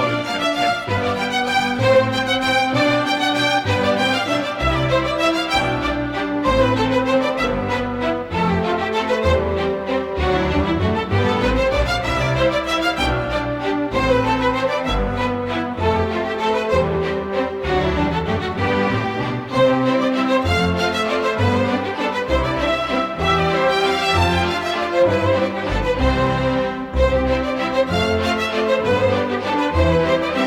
öyle düşünüyorum. Temsil.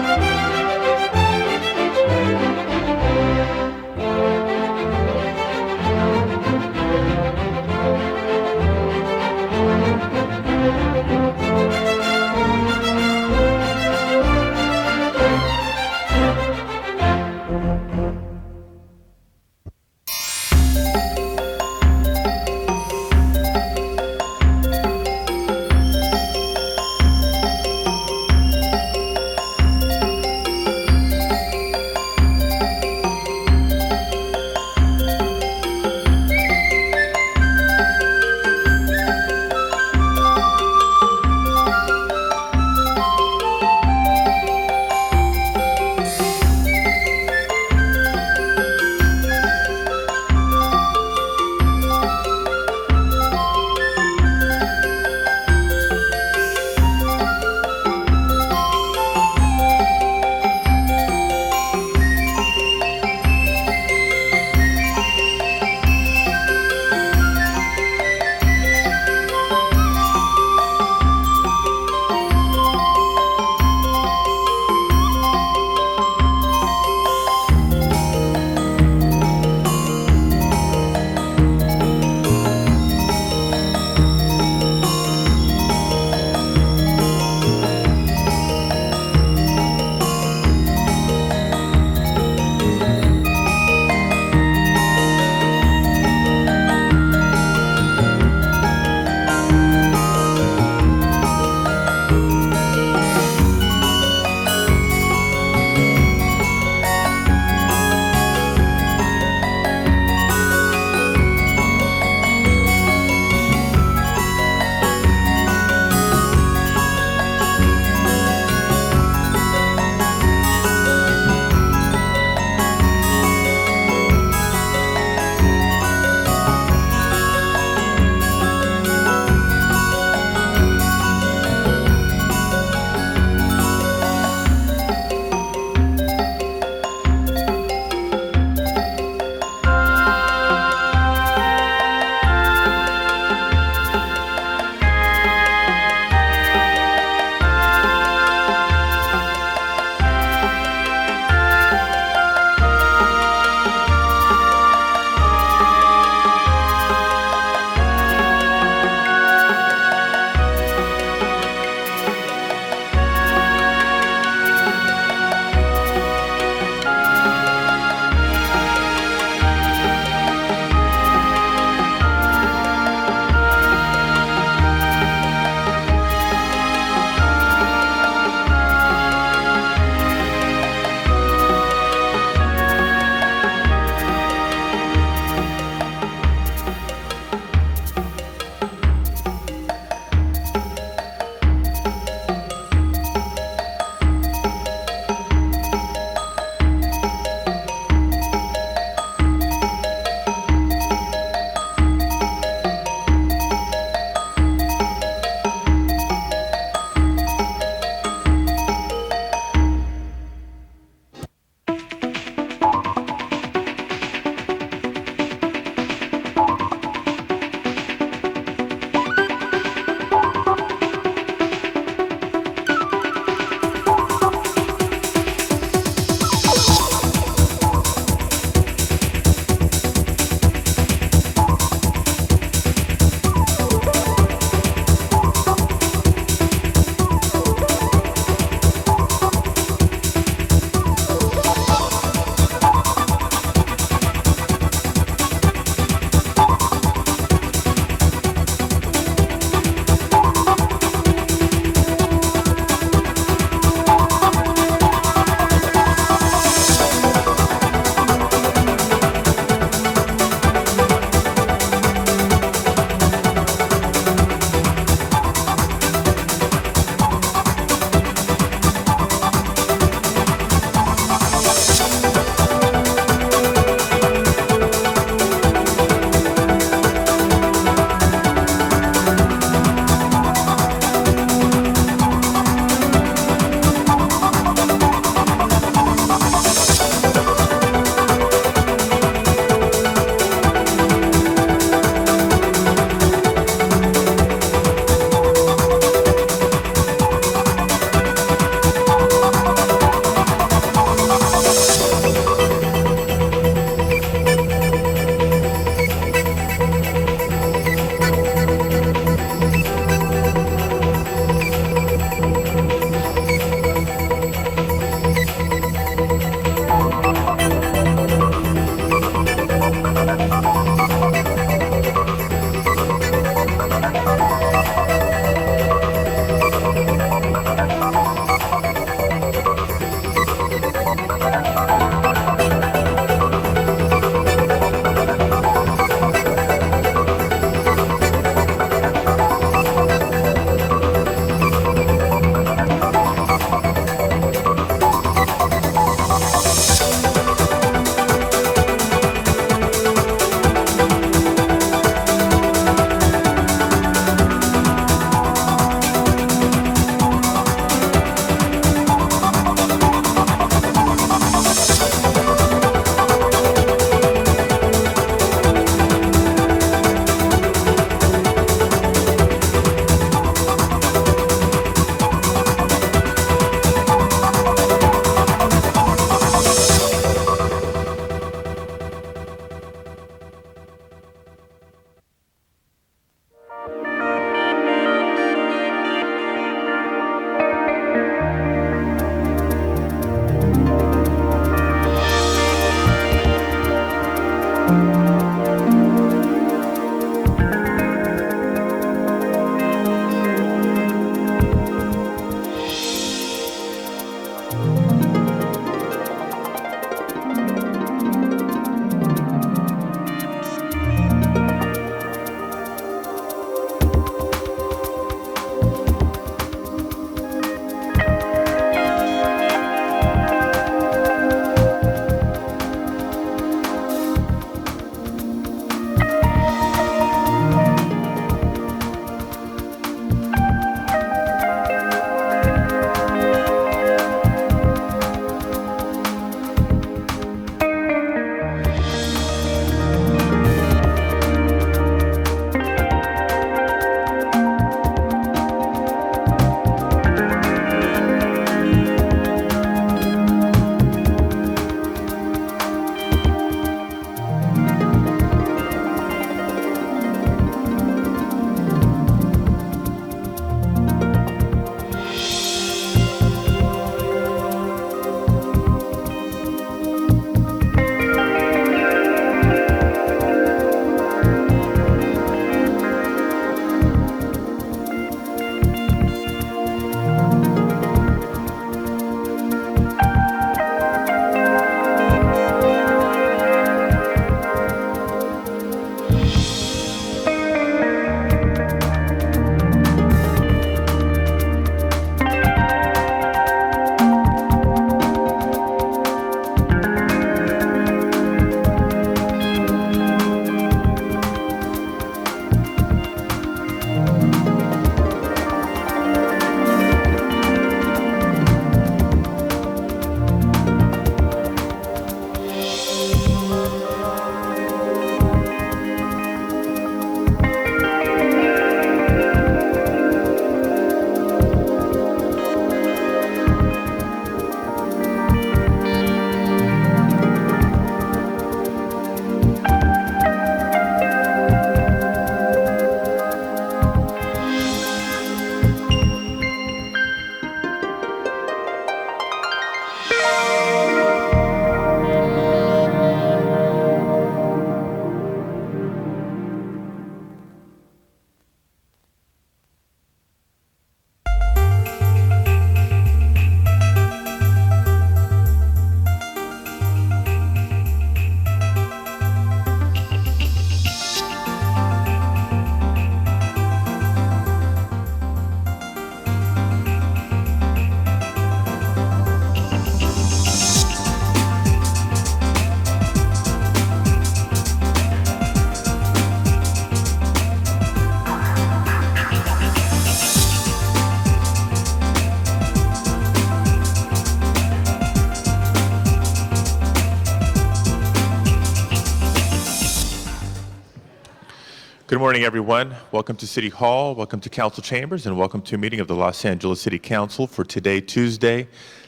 Good morning, everyone. Welcome to City Hall, welcome to Council Chambers, and welcome to a meeting of the Los Angeles City Council for today, Tuesday,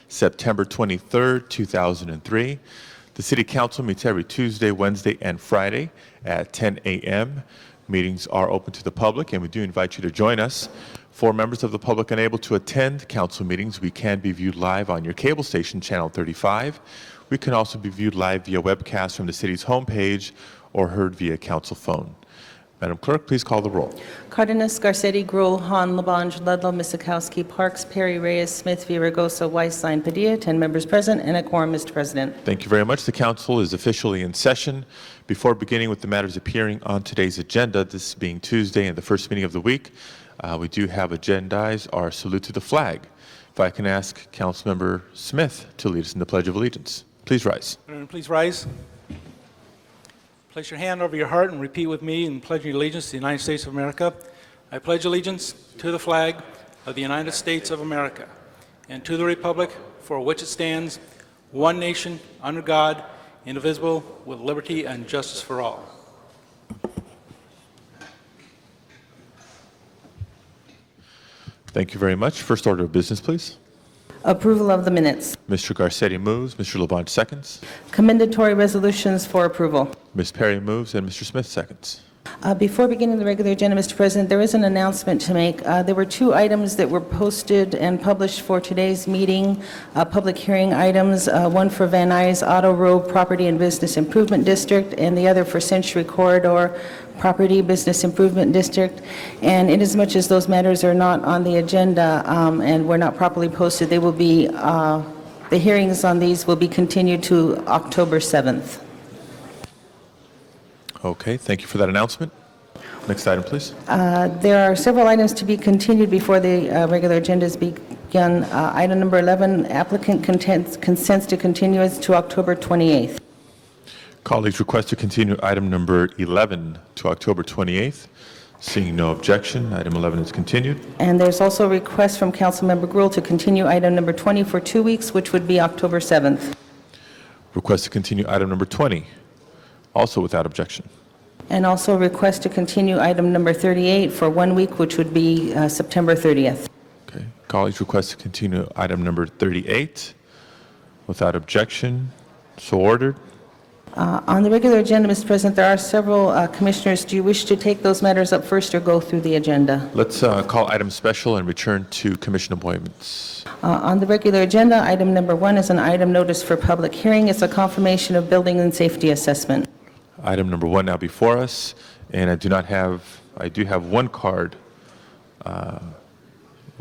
September 23rd, 2003. The City Council meets every Tuesday, Wednesday, and Friday at 10 a.m. Meetings are open to the public, and we do invite you to join us. For members of the public unable to attend council meetings, we can be viewed live on your cable station, Channel 35. We can also be viewed live via webcast from the city's homepage or heard via council phone. Madam Clerk, please call the roll. Cardenas, Garcetti, Gruel, Hahn, Labange, Ludlow, Misakowski, Parks, Perry, Reyes, Smith, Villaraigosa, Weisstein, Padilla, 10 members present and a quorum, Mr. President. Thank you very much. The council is officially in session. Before beginning with the matters appearing on today's agenda, this being Tuesday and the first meeting of the week, we do have agendized our salute to the flag. If I can ask Councilmember Smith to lead us in the Pledge of Allegiance. Please rise. Please rise. Place your hand over your heart and repeat with me in pledging allegiance to the United States of America. I pledge allegiance to the flag of the United States of America and to the republic for which it stands, one nation, under God, indivisible, with liberty and justice for all. Thank you very much. First order of business, please. Approval of the minutes. Mr. Garcetti moves. Mr. Labange seconds. Commendatory resolutions for approval. Ms. Perry moves and Mr. Smith seconds. Before beginning the regular agenda, Mr. President, there is an announcement to make. There were two items that were posted and published for today's meeting, public hearing items, one for Van Nuys Auto Road Property and Business Improvement District, and the other for Century Corridor Property Business Improvement District. And inasmuch as those matters are not on the agenda and were not properly posted, they will be The hearings on these will be continued to October 7th. Okay, thank you for that announcement. Next item, please. There are several items to be continued before the regular agenda is begun. Item number 11, applicant consents to continuance to October 28th. Colleagues request to continue item number 11 to October 28th. Seeing no objection, item 11 is continued. And there's also a request from Councilmember Grewal to continue item number 20 for 2 weeks, which would be October 7th. Request to continue item number 20, also without objection. And also a request to continue item number 38 for 1 week, which would be September 30th. Okay. Colleagues request to continue item number 38 without objection. So ordered. On the regular agenda, Mr. President, there are several commissioners. Do you wish to take those matters up first or go through the agenda? Let's call item special and return to commission appointments. On the regular agenda, item number 1 is an item notice for public hearing. It's a confirmation of building and safety assessment. Item number 1 now before us, and I do have one card,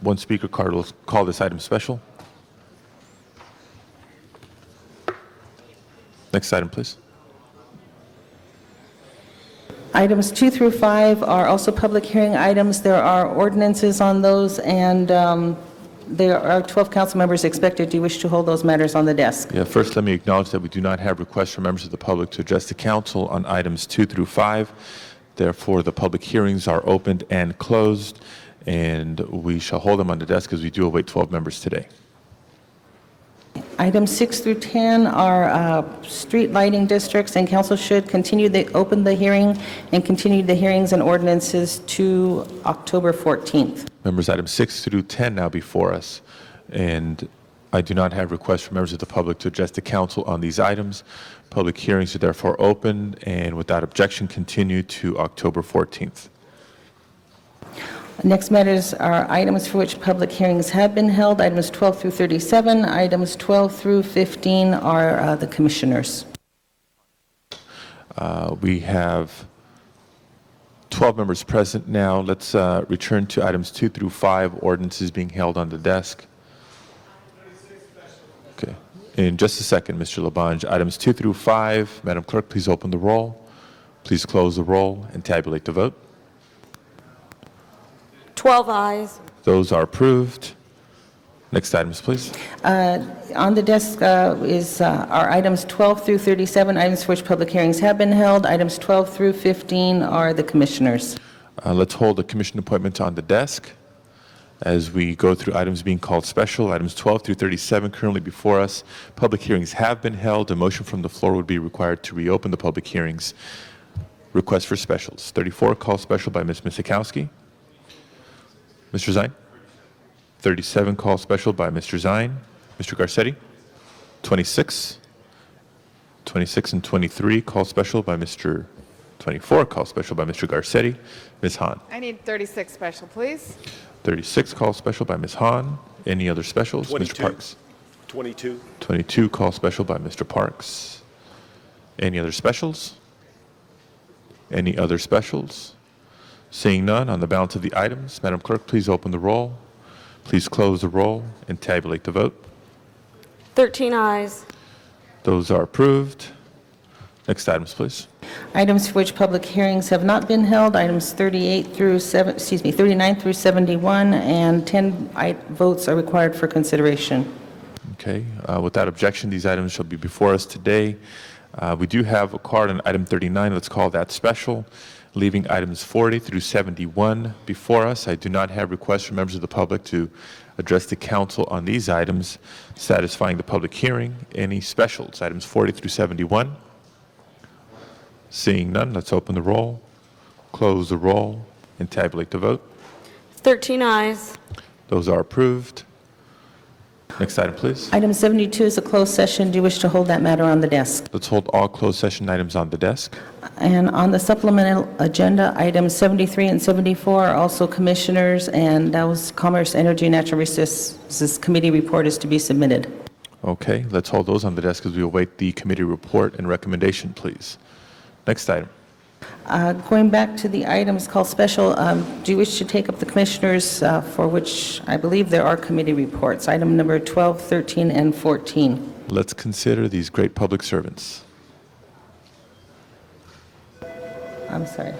one speaker card. We'll call this item special. Next item, please. Items 2 through 5 are also public hearing items. There are ordinances on those, and there are 12 council members expected. Do you wish to hold those matters on the desk? Yeah, first let me acknowledge that we do not have requests from members of the public to address the council on items 2 through 5. Therefore, the public hearings are opened and closed, and we shall hold them on the desk as we do await 12 members today. Items 6 through 10 are street lighting districts, and council should open the hearing and continue the hearings and ordinances to October 14th. Members, items 6 through 10 now before us, and I do not have requests from members of the public to address the council on these items. Public hearings are therefore open and without objection continue to October 14th. Next matters are items for which public hearings have been held, items 12 through 37. Items 12 through 15 are the commissioners. We have 12 members present now. Let's return to items 2 through 5, ordinances being held on the desk. Okay. In just a second, Mr. Labange. Items 2 through 5, Madam Clerk, please open the roll. Please close the roll and tabulate the vote. 12 ayes. Those are approved. Next items, please. On the desk are items 12 through 37, items for which public hearings have been held. Items 12 through 15 are the commissioners. Let's hold a commission appointment on the desk as we go through items being called special. Items 12 through 37 currently before us. Public hearings have been held. A motion from the floor would be required to reopen the public hearings. Request for specials. 34, call special by Ms. Misikowski. Mr. Zine. 37, call special by Mr. Zine. Mr. Garcetti. 26 and 23, call special by Mr. 24, call special by Mr. Garcetti. Ms. Hahn. I need 36 special, please. 36, call special by Ms. Hahn. Any other specials? 22. Mr. Parks. 22. 22, call special by Mr. Parks. Any other specials? Any other specials? Seeing none, on the balance of the items, Madam Clerk, please open the roll. Please close the roll and tabulate the vote. 13 ayes. Those are approved. Next items, please. Items for which public hearings have not been held, items 39 through 71, and 10 votes are required for consideration. Okay, without objection, these items shall be before us today. We do have a card on item 39. Let's call that special, leaving items 40 through 71 before us. I do not have requests from members of the public to address the council on these items, satisfying the public hearing. Any specials, items 40 through 71? Seeing none, let's open the roll, close the roll, and tabulate the vote. 13 ayes. Those are approved. Next item, please. Item 72 is a closed session. Do you wish to hold that matter on the desk? Let's hold all closed session items on the desk. And on the supplemental agenda, items 73 and 74 are also commissioners, and that was Commerce, Energy, and Natural Resources Committee report is to be submitted. Okay, let's hold those on the desk as we await the committee report and recommendation, please. Next item. Going back to the items called special, do you wish to take up the commissioners for which I believe there are committee reports, item number 12, 13, and 14? Let's consider these great public servants. I'm sorry.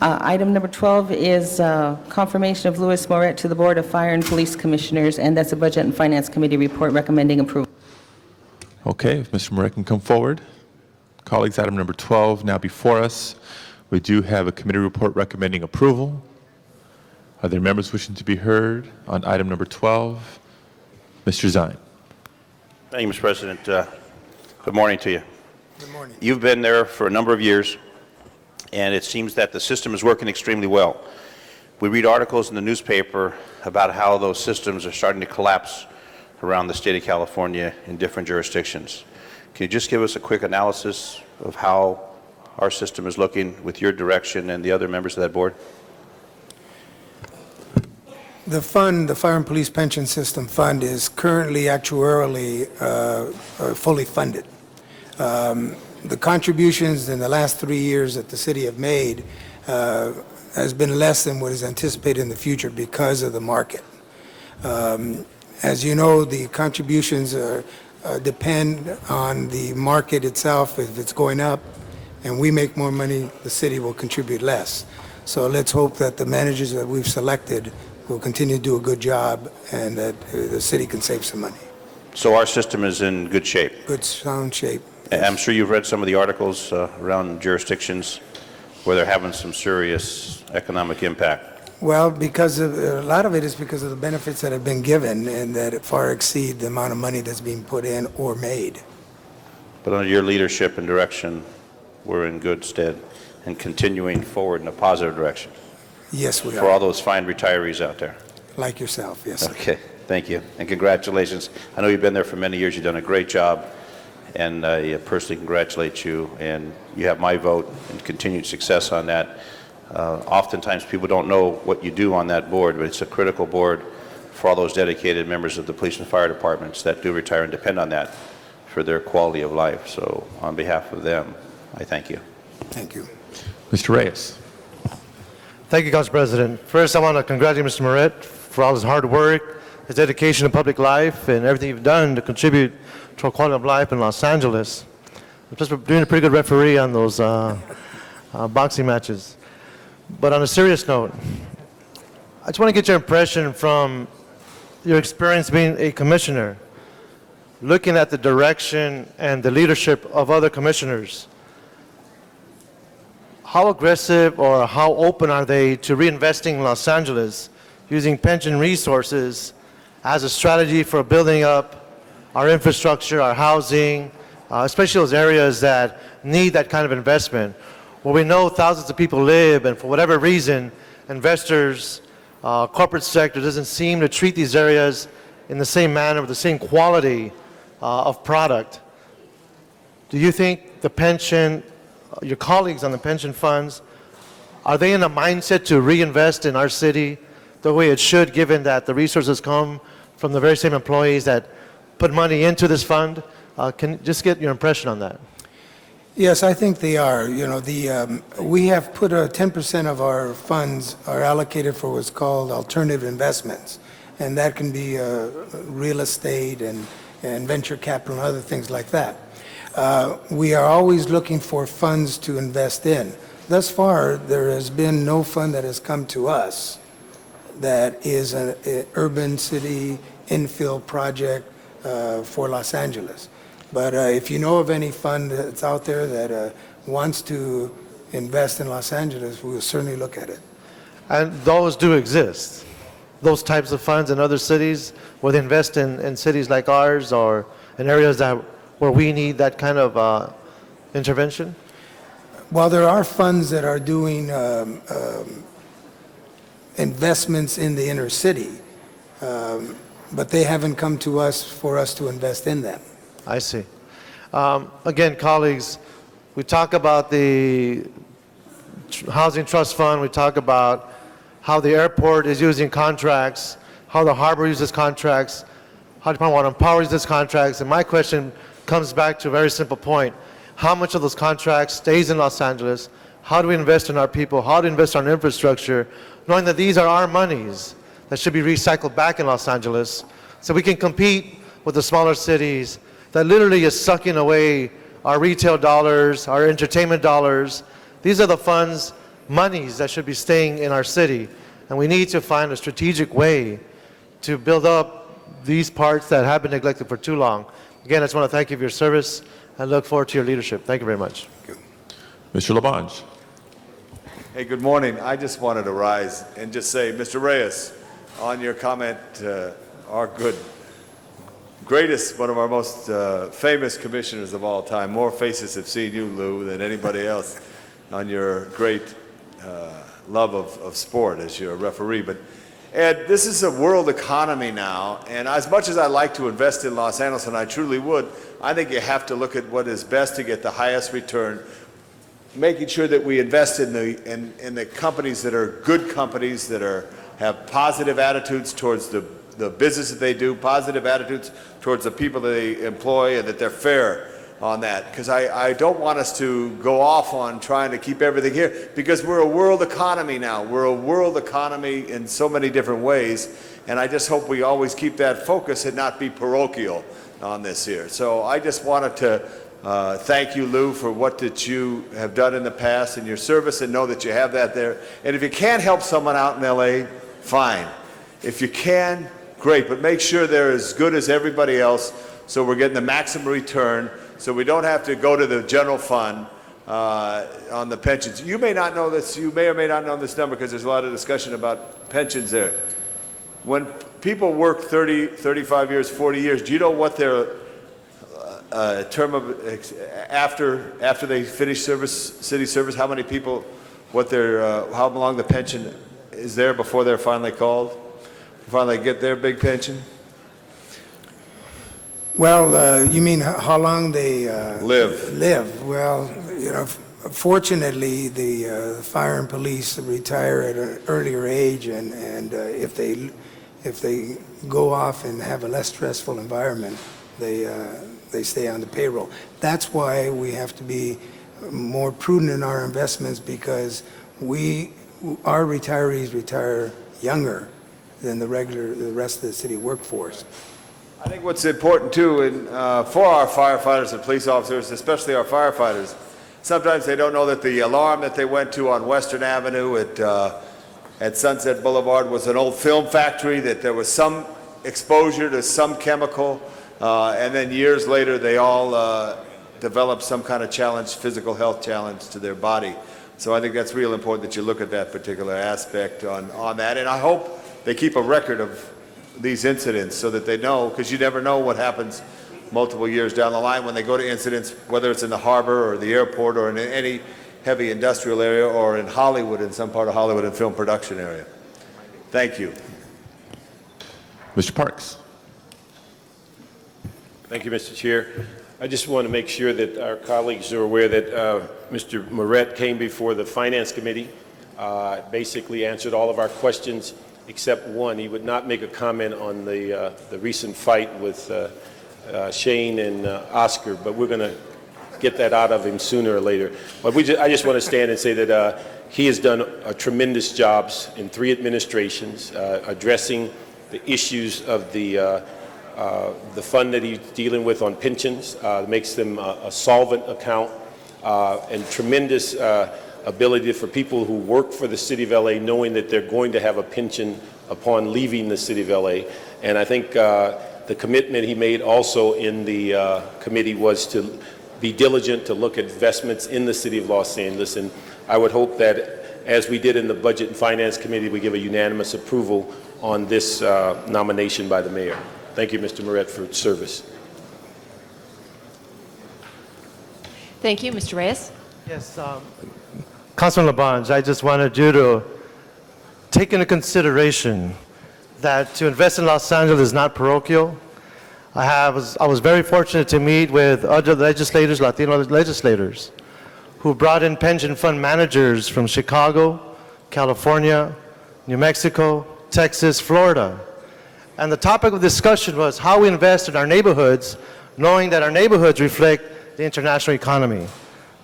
Item number 12 is confirmation of Louis Moret to the Board of Fire and Police Commissioners, and that's a Budget and Finance Committee report recommending approval. Okay, if Mr. Moret can come forward. Colleagues, item number 12 now before us. We do have a committee report recommending approval. Are there members wishing to be heard on item number 12? Mr. Zine. Thank you, Mr. President. Good morning to you. Good morning. You've been there for a number of years, and it seems that the system is working extremely well. We read articles in the newspaper about how those systems are starting to collapse around the state of California in different jurisdictions. Can you just give us a quick analysis of how our system is looking with your direction and the other members of that board? The fund, the Fire and Police Pension System Fund, is currently actuarially fully funded. The contributions in the last 3 years that the city have made has been less than what is anticipated in the future because of the market. As you know, the contributions depend on the market itself. If it's going up and we make more money, the city will contribute less. So let's hope that the managers that we've selected will continue to do a good job and that the city can save some money. So our system is in good shape. Good, sound shape. I'm sure you've read some of the articles around jurisdictions where they're having some serious economic impact. Well, because of, a lot of it is because of the benefits that have been given and that far exceed the amount of money that's being put in or made. But under your leadership and direction, we're in good stead and continuing forward in a positive direction Yes, we for all are. those fine retirees out there. Like yourself, yes, sir. Okay, thank you, and congratulations. I know you've been there for many years. You've done a great job, and I personally congratulate you, and you have my vote and continued success on that. Oftentimes, people don't know what you do on that board, but it's a critical board for all those dedicated members of the police and fire departments that do retire and depend on that for their quality of life. So on behalf of them, I thank you. Thank you. Mr. Reyes. Thank you, Council President. First, I want to congratulate Mr. Moret for all his hard work, his dedication to public life, and everything you've done to contribute to our quality of life in Los Angeles. Just for being a pretty good referee on those boxing matches. But on a serious note, I just want to get your impression from your experience being a commissioner, looking at the direction and the leadership of other commissioners. How aggressive or how open are they to reinvesting in Los Angeles using pension resources as a strategy for building up our infrastructure, our housing, especially those areas that need that kind of investment, where we know thousands of people live, and for whatever reason, investors, corporate sector doesn't seem to treat these areas in the same manner, with the same quality of product. Do you think the pension, your colleagues on the pension funds, are they in a mindset to reinvest in our city the way it should, given that the resources come from the very same employees that put money into this fund? Can you just get your impression on that? Yes, I think they are. You know, we have put 10% of our funds are allocated for what's called alternative investments, and that can be real estate and venture capital and other things like that. We are always looking for funds to invest in. Thus far, there has been no fund that has come to us that is an urban city infill project for Los Angeles. But if you know of any fund that's out there that wants to invest in Los Angeles, we will certainly look at it. And those do exist, those types of funds in other cities where they invest in cities like ours or in areas where we need that kind of intervention? While there are funds that are doing investments in the inner city, but they haven't come to us for us to invest in them. I see. Again, colleagues, we talk about the Housing Trust Fund, we talk about how the airport is using contracts, how the harbor uses contracts, how Department of Water and Power uses contracts, and my question comes back to a very simple point. How much of those contracts stays in Los Angeles? How do we invest in our people? How do we invest in our infrastructure, knowing that these are our monies that should be recycled back in Los Angeles so we can compete with the smaller cities that literally is sucking away our retail dollars, our entertainment dollars. These are the funds, monies that should be staying in our city. And we need to find a strategic way to build up these parts that have been neglected for too long. Again, I just want to thank you for your service and look forward to your leadership. Thank you very much. Mr. Labange. Hey, good morning. I just wanted to rise and just say, Mr. Reyes, on your comment, our greatest, one of our most famous commissioners of all time. More faces have seen you, Lou, than anybody else on your great love of sport as your referee. But Ed, this is a world economy now, and as much as I like to invest in Los Angeles, and I truly would, I think you have to look at what is best to get the highest return, making sure that we invest in the companies that are good companies, that have positive attitudes towards the business that they do, positive attitudes towards the people that they employ, and that they're fair on that. Because I don't want us to go off on trying to keep everything here, because we're a world economy now. We're a world economy in so many different ways, and I just hope we always keep that focus and not be parochial on this here. So I just wanted to thank you, Lou, for what that you have done in the past in your service, and know that you have that there. And if you can't help someone out in LA, fine. If you can, great, but make sure they're as good as everybody else so we're getting the maximum return, so we don't have to go to the general fund on the pensions. You may not know this, you may or may not know this number, because there's a lot of discussion about pensions there. When people work 30, 35 years, 40 years, do you know what their term of after they finish city service, how many people, how long the pension is there before they're finally called, finally get their big pension? Well, you mean how long they Live. live? Well, you know, fortunately, the fire and police retire at an earlier age, and if they go off and have a less stressful environment, they stay on the payroll. That's why we have to be more prudent in our investments, because our retirees retire younger than the rest of the city workforce. I think what's important too, for our firefighters and police officers, especially our firefighters, sometimes they don't know that the alarm that they went to on Western Avenue at Sunset Boulevard was an old film factory, that there was some exposure to some chemical, and then years later they all developed some kind of challenge, physical health challenge to their body. So I think that's real important that you look at that particular aspect on that, and I hope they keep a record of these incidents so that they know, because you never know what happens multiple years down the line when they go to incidents, whether it's in the harbor or the airport or in any heavy industrial area or in Hollywood, in some part of Hollywood and film production area. Thank you. Mr. Parks. Thank you, Mr. Chair. I just want to make sure that our colleagues are aware that Mr. Moret came before the Finance Committee, basically answered all of our questions except one. He would not make a comment on the recent fight with Shane and Oscar, but we're going to get that out of him sooner or later. But I just want to stand and say that he has done a tremendous job in 3 administrations addressing the issues of the fund that he's dealing with on pensions, makes them a solvent account, and tremendous ability for people who work for the City of LA knowing that they're going to have a pension upon leaving the City of LA. And I think the commitment he made also in the committee was to be diligent to look at investments in the City of Los Angeles. And I would hope that, as we did in the Budget and Finance Committee, we give a unanimous approval on this nomination by the mayor. Thank you, Mr. Moret, for service. Thank you. Mr. Reyes? Yes, Councilman Labange, I just wanted you to take into consideration that to invest in Los Angeles is not parochial. I was very fortunate to meet with other legislators, Latino legislators, who brought in pension fund managers from Chicago, California, New Mexico, Texas, Florida. And the topic of discussion was how we invest in our neighborhoods knowing that our neighborhoods reflect the international economy,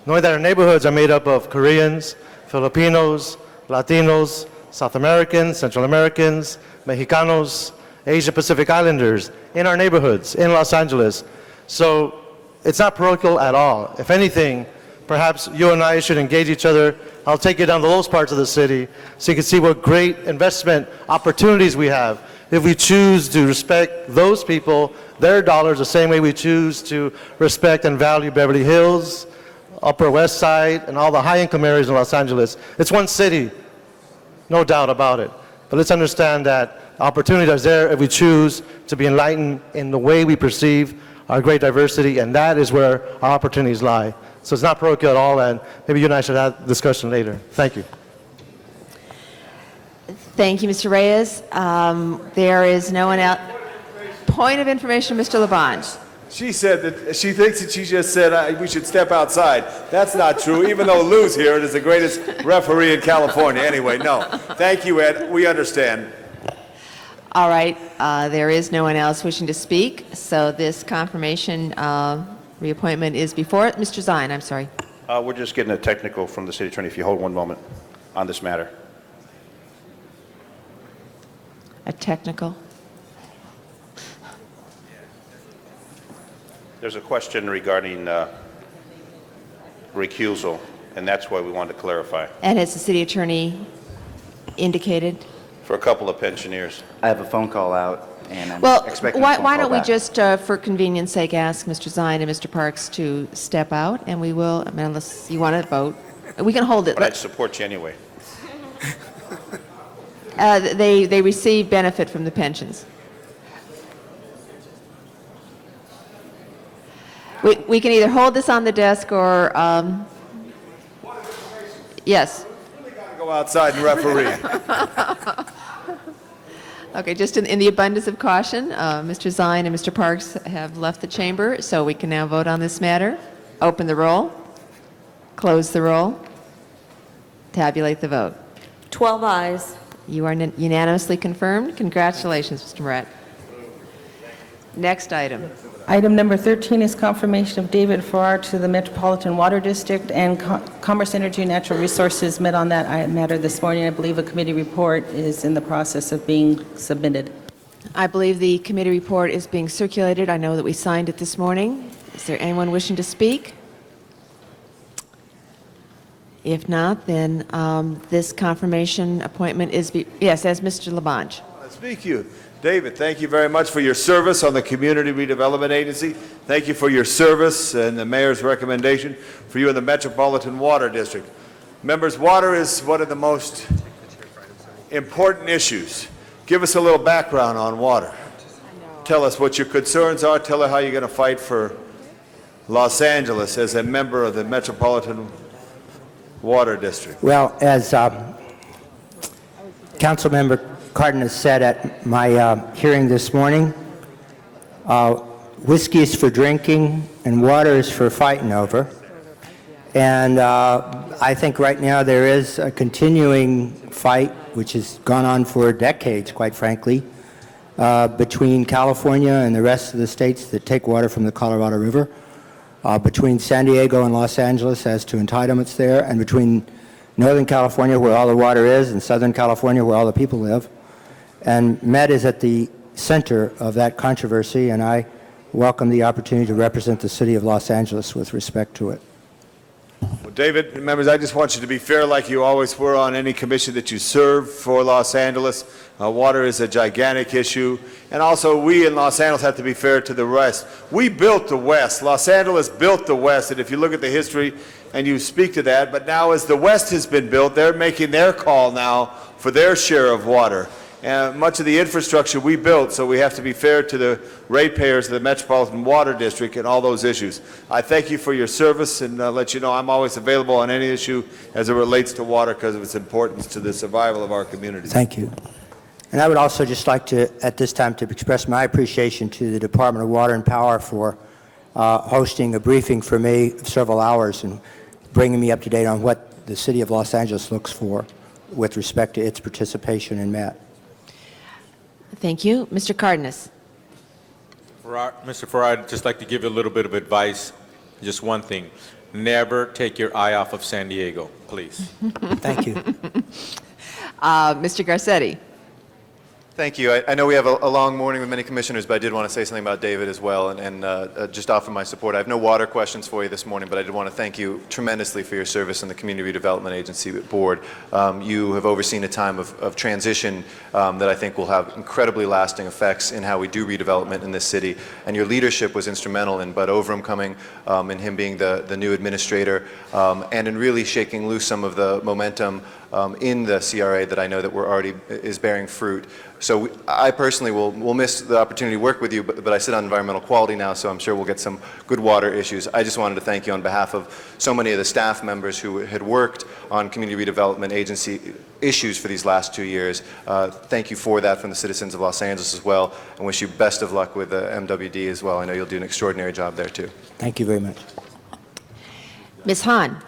knowing that our neighborhoods are made up of Koreans, Filipinos, Latinos, South Americans, Central Americans, Mexicanos, Asia Pacific Islanders in our neighborhoods in Los Angeles. So it's not parochial at all. If anything, perhaps you and I should engage each other. I'll take you down to those parts of the city so you can see what great investment opportunities we have if we choose to respect those people, their dollars, the same way we choose to respect and value Beverly Hills, Upper West Side, and all the high-income areas in Los Angeles. It's one city, no doubt about it. But let's understand that opportunity is there if we choose to be enlightened in the way we perceive our great diversity, and that is where our opportunities lie. So it's not parochial at all, and maybe you and I should have a discussion later. Thank you. Thank you, Mr. Reyes. There is no one else. Point of information, Mr. Labange. She said that she thinks that she just said we should step outside. That's not true, even though Lou's here and is the greatest referee in California. Anyway, no. Thank you, Ed. We understand. All right, there is no one else wishing to speak, so this confirmation reappointment is before it. Mr. Zine, I'm sorry. We're just getting a technical from the city attorney, if you hold one moment on this matter. A technical. There's a question regarding recusal, and that's why we wanted to clarify. And has the city attorney indicated? For a couple of pensioners. I have a phone call out, and I'm Well, expecting a phone why call don't we back. just, for convenience sake, ask Mr. Zine and Mr. Parks to step out, and we will, I mean, unless you want to vote. We can hold it. But I'd support you anyway. They receive benefit from the pensions. We can either hold this on the desk or, yes. Go outside and referee. Okay, just in the abundance of caution, Mr. Zine and Mr. Parks have left the chamber, so we can now vote on this matter. Open the roll, close the roll, tabulate the vote. 12 ayes. You are unanimously confirmed. Congratulations, Mr. Moret. Next item. Item number 13 is confirmation of David Farrar to the Metropolitan Water District, and Commerce, Energy, and Natural Resources met on that matter this morning. I believe a committee report is in the process of being submitted. I believe the committee report is being circulated. I know that we signed it this morning. Is there anyone wishing to speak? If not, then this confirmation appointment is, yes, as Mr. Labange. Speak you. David, thank you very much for your service on the Community Redevelopment Agency. Thank you for your service and the mayor's recommendation for you in the Metropolitan Water District. Members, water is one of the most important issues. Give us a little background on water. Tell us what your concerns are. Tell us how you're going to fight for Los Angeles as a member of the Metropolitan Water District. Well, as Councilmember Cardenas said at my hearing this morning, whiskey is for drinking and water is for fighting over. And I think right now there is a continuing fight, which has gone on for decades, quite frankly, between California and the rest of the states that take water from the Colorado River, between San Diego and Los Angeles as to entitlements there, and between Northern California, where all the water is, and Southern California, where all the people live. And Met is at the center of that controversy, and I welcome the opportunity to represent the city of Los Angeles with respect to it. Well, David, members, I just want you to be fair like you always were on any commission that you serve for Los Angeles. Water is a gigantic issue, and also we in Los Angeles have to be fair to the rest. We built the West. Los Angeles built the West, and if you look at the history and you speak to that, but now as the West has been built, they're making their call now for their share of water. Much of the infrastructure we built, so we have to be fair to the ratepayers of the Metropolitan Water District and all those issues. I thank you for your service and let you know I'm always available on any issue as it relates to water because of its importance to the survival of our communities. Thank you. And I would also just like to, at this time, to express my appreciation to the Department of Water and Power for hosting a briefing for me of several hours and bringing me up to date on what the city of Los Angeles looks for with respect to its participation in MET. Thank you. Mr. Cardenas. Mr. Farrar, I'd just like to give you a little bit of advice. Just one thing. Never take your eye off of San Diego, please. Thank you. Mr. Garcetti. Thank you. I know we have a long morning with many commissioners, but I did want to say something about David as well and just offer my support. I have no water questions for you this morning, but I did want to thank you tremendously for your service on the Community Redevelopment Agency Board. You have overseen a time of transition that I think will have incredibly lasting effects in how we do redevelopment in this city, and your leadership was instrumental in Bud Overham coming and him being the new administrator and in really shaking loose some of the momentum in the CRA that I know that we're already is bearing fruit. So I personally will miss the opportunity to work with you, but I sit on environmental quality now, so I'm sure we'll get some good water issues. I just wanted to thank you on behalf of so many of the staff members who had worked on Community Redevelopment Agency issues for these last 2 years. Thank you for that from the citizens of Los Angeles as well, and wish you best of luck with MWD as well. I know you'll do an extraordinary job there too. Thank you very much. Ms. Hahn.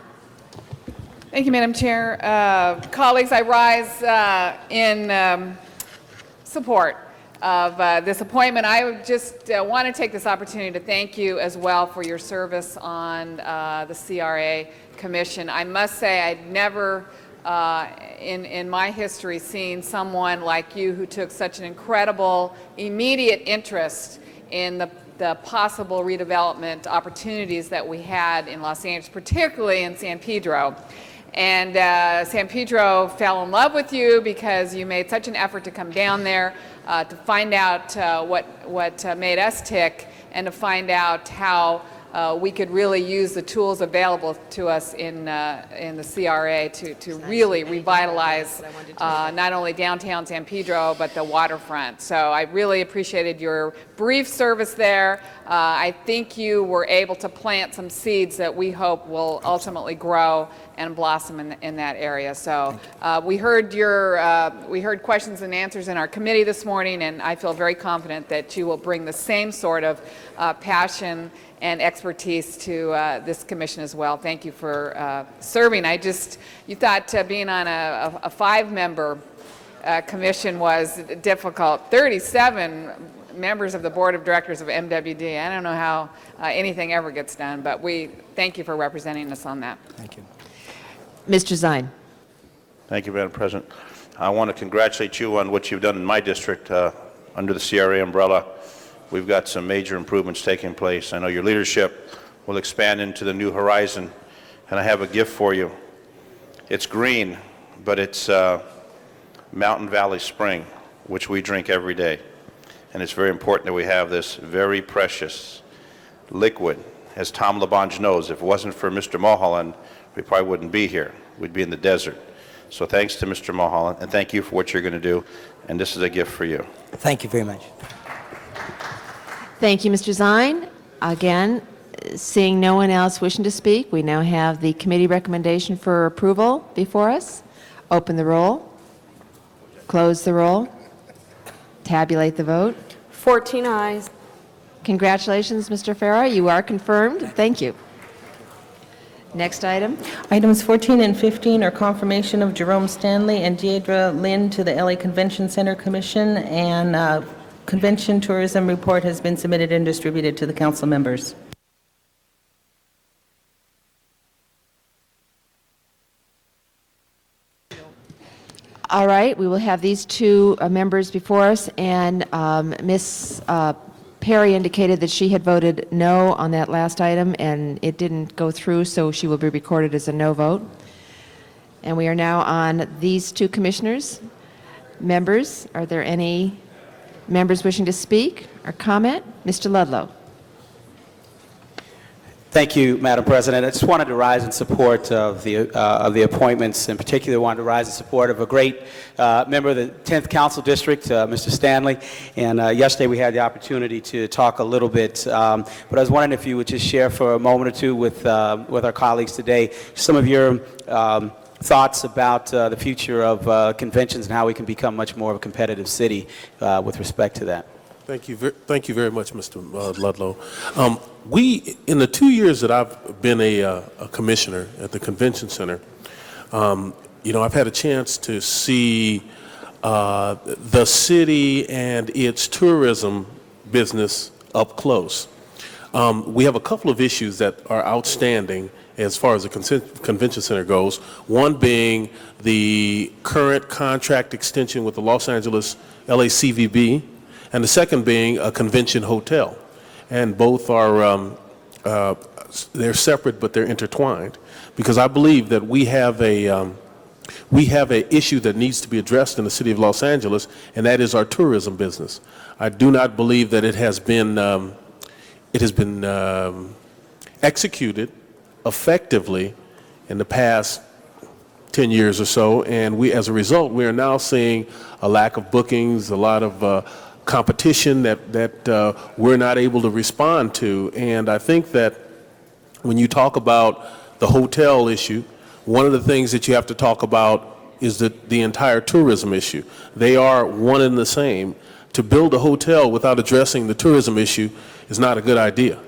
Thank you, Madam Chair. Colleagues, I rise in support of this appointment. I just want to take this opportunity to thank you as well for your service on the CRA Commission. I must say I'd never in my history seen someone like you who took such an incredible immediate interest in the possible redevelopment opportunities that we had in Los Angeles, particularly in San Pedro. And San Pedro fell in love with you because you made such an effort to come down there to find out what made us tick and to find out how we could really use the tools available to us in the CRA to really revitalize not only downtown San Pedro but the waterfront. So I really appreciated your brief service there. I think you were able to plant some seeds that we hope will ultimately grow and blossom in that area. So we heard questions and answers in our committee this morning, and I feel very confident that you will bring the same sort of passion and expertise to this commission as well. Thank you for serving. You thought being on a 5-member commission was difficult. 37 members of the board of directors of MWD. I don't know how anything ever gets done, but we thank you for representing us on that. Thank you. Mr. Zine. Thank you, Madam President. I want to congratulate you on what you've done in my district under the CRA umbrella. We've got some major improvements taking place. I know your leadership will expand into the new horizon, and I have a gift for you. It's green, but it's Mountain Valley Spring, which we drink every day. And it's very important that we have this very precious liquid. As Tom LaBonge knows, if it wasn't for Mr. Mulholland, we probably wouldn't be here. We'd be in the desert. So thanks to Mr. Mulholland, and thank you for what you're going to do. And this is a gift for you. Thank you very much. Thank you, Mr. Zine. Again, seeing no one else wishing to speak, we now have the committee recommendation for approval before us. Open the roll. Close the roll. Tabulate the vote. 14 ayes. Congratulations, Mr. Farrar. You are confirmed. Thank you. Next item. Items 14 and 15 are confirmation of Jerome Stanley and Deidre Lynn to the LA Convention Center Commission, and convention tourism report has been submitted and distributed to the council members. All right, we will have these two members before us, and Ms. Perry indicated that she had voted no on that last item, and it didn't go through, so she will be recorded as a no vote. And we are now on these two commissioners. Members, are there any members wishing to speak or comment? Mr. Ludlow. Thank you, Madam President. I just wanted to rise in support of the appointments. In particular, wanted to rise in support of a great member of the 10th Council District, Mr. Stanley. And yesterday we had the opportunity to talk a little bit. But I was wondering if you would just share for a moment or two with our colleagues today some of your thoughts about the future of conventions and how we can become much more of a competitive city with respect to that. Thank you very much, Mr. Ludlow. In the 2 years that I've been a commissioner at the Convention Center, I've had a chance to see the city and its tourism business up close. We have a couple of issues that are outstanding as far as the convention center goes, one being the current contract extension with the Los Angeles LACVB, and the second being a convention hotel. And both are, they're separate, but they're intertwined, because I believe that we have an issue that needs to be addressed in the city of Los Angeles, and that is our tourism business. I do not believe that it has been executed effectively in the past 10 years or so, and as a result, we are now seeing a lack of bookings, a lot of competition that we're not able to respond to. And I think that when you talk about the hotel issue, one of the things that you have to talk about is the entire tourism issue. They are one and the same. To build a hotel without addressing the tourism issue is not a good idea.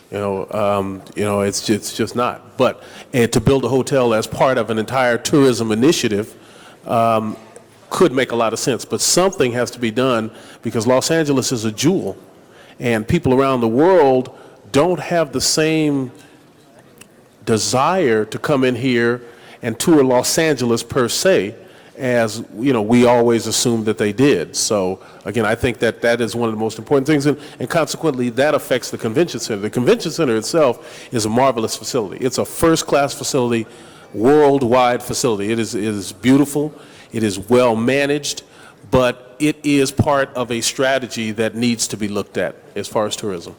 It's just not. But to build a hotel as part of an entire tourism initiative could make a lot of sense. But something has to be done, because Los Angeles is a jewel, and people around the world don't have the same desire to come in here and tour Los Angeles per se, as we always assumed that they did. So again, I think that is one of the most important things, and consequently that affects the convention center. The convention center itself is a marvelous facility. It's a first-class facility, worldwide facility. It is beautiful, it is well managed, but it is part of a strategy that needs to be looked at as far as tourism.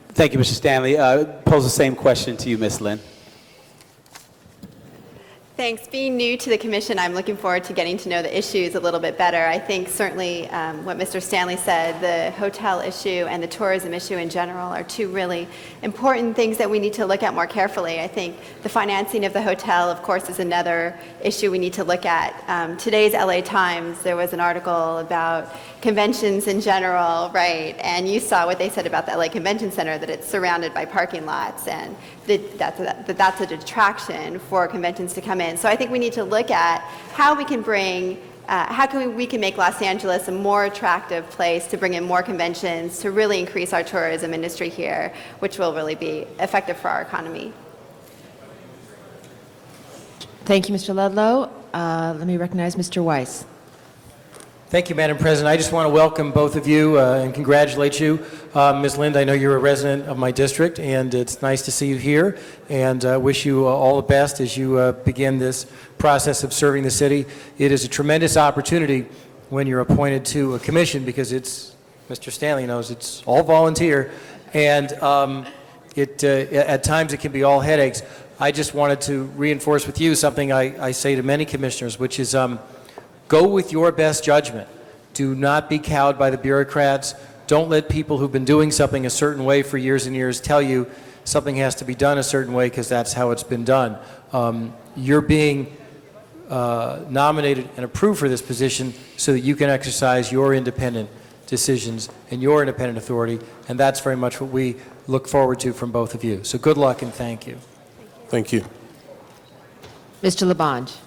Thank you, Mr. Stanley. Pose the same question to you, Ms. Lynn. Thanks. Being new to the commission, I'm looking forward to getting to know the issues a little bit better. I think certainly what Mr. Stanley said, the hotel issue and the tourism issue in general are two really important things that we need to look at more carefully. I think the financing of the hotel, of course, is another issue we need to look at. Today's LA Times, there was an article about conventions in general, right? And you saw what they said about the LA Convention Center, that it's surrounded by parking lots, and that's a detraction for conventions to come in. So I think we need to look at how we can bring, we can make Los Angeles a more attractive place to bring in more conventions, to really increase our tourism industry here, which will really be effective for our economy. Thank you, Mr. Ludlow. Let me recognize Mr. Weiss. Thank you, Madam President. I just want to welcome both of you and congratulate you. Ms. Lind, I know you're a resident of my district, and it's nice to see you here, and wish you all the best as you begin this process of serving the city. It is a tremendous opportunity when you're appointed to a commission, because it's, Mr. Stanley knows, it's all volunteer, and at times it can be all headaches. I just wanted to reinforce with you something I say to many commissioners, which is go with your best judgment. Do not be cowed by the bureaucrats. Don't let people who've been doing something a certain way for years and years tell you something has to be done a certain way because that's how it's been done. You're being nominated and approved for this position so that you can exercise your independent decisions and your independent authority, and that's very much what we look forward to from both of you. So good luck and thank you. Thank you. Mr. Labange.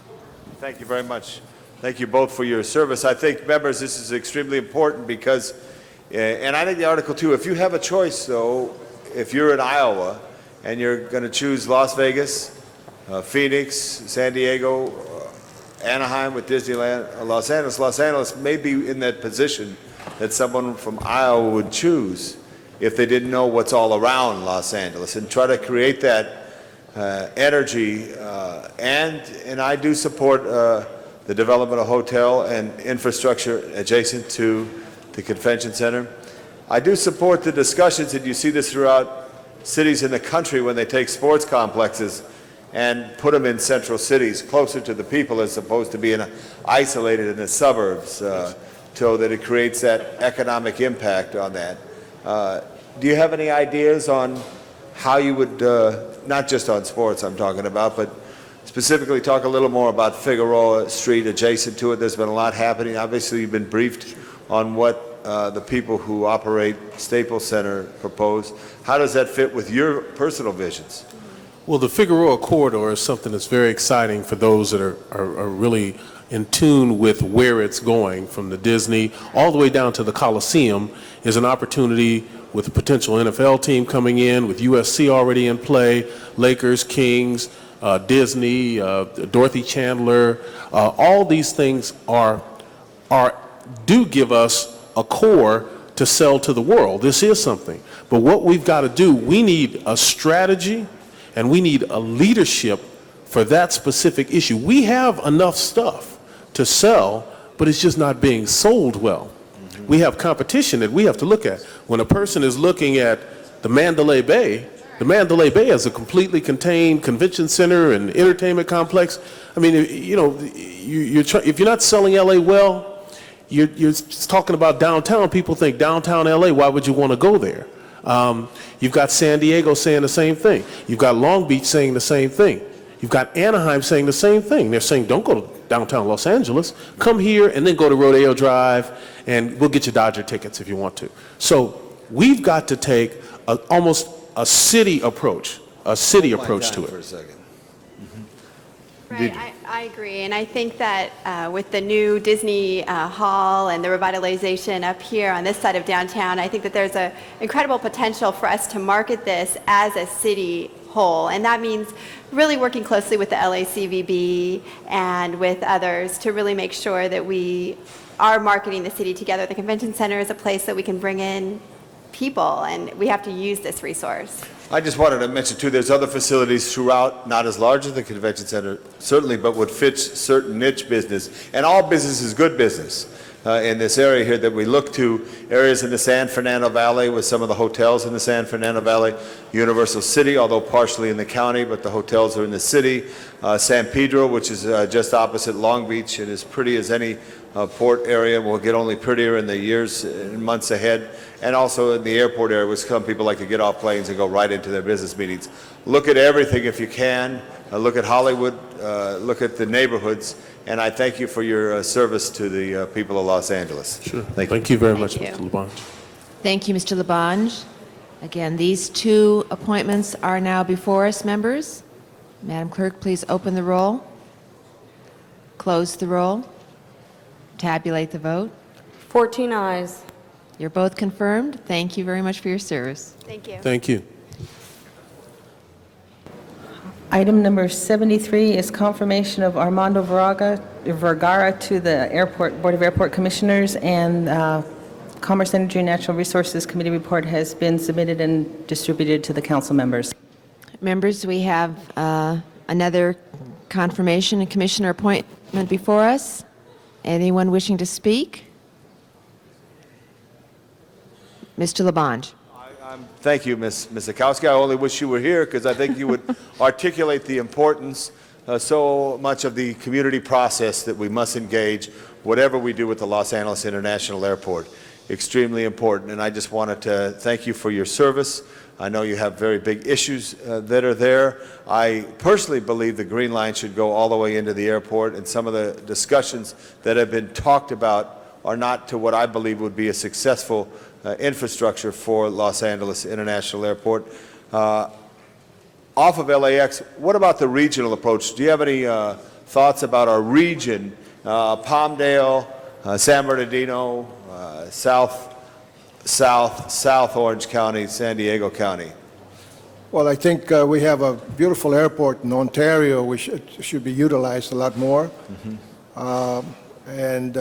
Thank you very much. Thank you both for your service. I think, members, this is extremely important because, and I think the article too, if you have a choice though, if you're in Iowa and you're going to choose Las Vegas, Phoenix, San Diego, Anaheim with Disneyland, Los Angeles may be in that position that someone from Iowa would choose if they didn't know what's all around Los Angeles, and try to create that energy. And I do support the development of hotel and infrastructure adjacent to the convention center. I do support the discussions, and you see this throughout cities in the country when they take sports complexes and put them in central cities, closer to the people as opposed to being isolated in the suburbs, so that it creates that economic impact on that. Do you have any ideas on how you would, not just on sports I'm talking about, but specifically talk a little more about Figueroa Street adjacent to it? There's been a lot happening. Obviously, you've been briefed on what the people who operate Staples Center propose. How does that fit with your personal visions? Well, the Figueroa corridor is something that's very exciting for those that are really in tune with where it's going, from the Disney all the way down to the Coliseum, is an opportunity with a potential NFL team coming in, with USC already in play, Lakers, Kings, Disney, Dorothy Chandler, all these things do give us a core to sell to the world. This is something. But what we've got to do, we need a strategy and we need a leadership for that specific issue. We have enough stuff to sell, but it's just not being sold well. We have competition that we have to look at. When a person is looking at the Mandalay Bay is a completely contained convention center and entertainment complex. I mean, you know, if you're not selling LA well, you're just talking about downtown. People think downtown LA, why would you want to go there? You've got San Diego saying the same thing. You've got Long Beach saying the same thing. You've got Anaheim saying the same thing. They're saying, don't go to downtown Los Angeles. Come here and then go to Rodeo Drive, and we'll get you Dodger tickets if you want to. So we've got to take almost a city approach to it. For a second. Right, I agree, and I think that with the new Disney Hall and the revitalization up here on this side of downtown, I think that there's an incredible potential for us to market this as a city whole, and that means really working closely with the LACVB and with others to really make sure that we are marketing the city together. The convention center is a place that we can bring in people, and we have to use this resource. I just wanted to mention, too, there's other facilities throughout, not as large as the convention center, certainly, but would fit certain niche business. And all business is good business in this area here that we look to, areas in the San Fernando Valley with some of the hotels in the San Fernando Valley, Universal City, although partially in the county, but the hotels are in the city, San Pedro, which is just opposite Long Beach and as pretty as any port area, will get only prettier in the years and months ahead, and also in the airport area, which some people like to get off planes and go right into their business meetings. Look at everything if you can. Look at Hollywood, look at the neighborhoods, and I thank you for your service to the people of Los Angeles. Sure. Thank you very much, Thank Mr. you. LaBonge. Thank you, Mr. Labange. Again, these two appointments are now before us, members. Madam Clerk, please open the roll, close the roll, tabulate the vote. 14 ayes. You're both confirmed. Thank you very much for your service. Thank you. Thank you. Item number 73 is confirmation of Armando Vergara to the Board of Airport Commissioners, and Commerce, Energy, and Natural Resources Committee report has been submitted and distributed to the council members. Members, we have another confirmation and commissioner appointment before us. Anyone wishing to speak? Mr. Labange. Thank you, Ms. Zukowski. I only wish you were here because I think you would articulate the importance so much of the community process that we must engage, whatever we do with the Los Angeles International Airport. Extremely important, and I just wanted to thank you for your service. I know you have very big issues that are there. I personally believe the Green Line should go all the way into the airport, and some of the discussions that have been talked about are not to what I believe would be a successful infrastructure for Los Angeles International Airport. Off of LAX, what about the regional approach? Do you have any thoughts about our region, Palmdale, San Bernardino, South Orange County, San Diego County? Well, I think we have a beautiful airport in Ontario, which should be utilized a lot more. And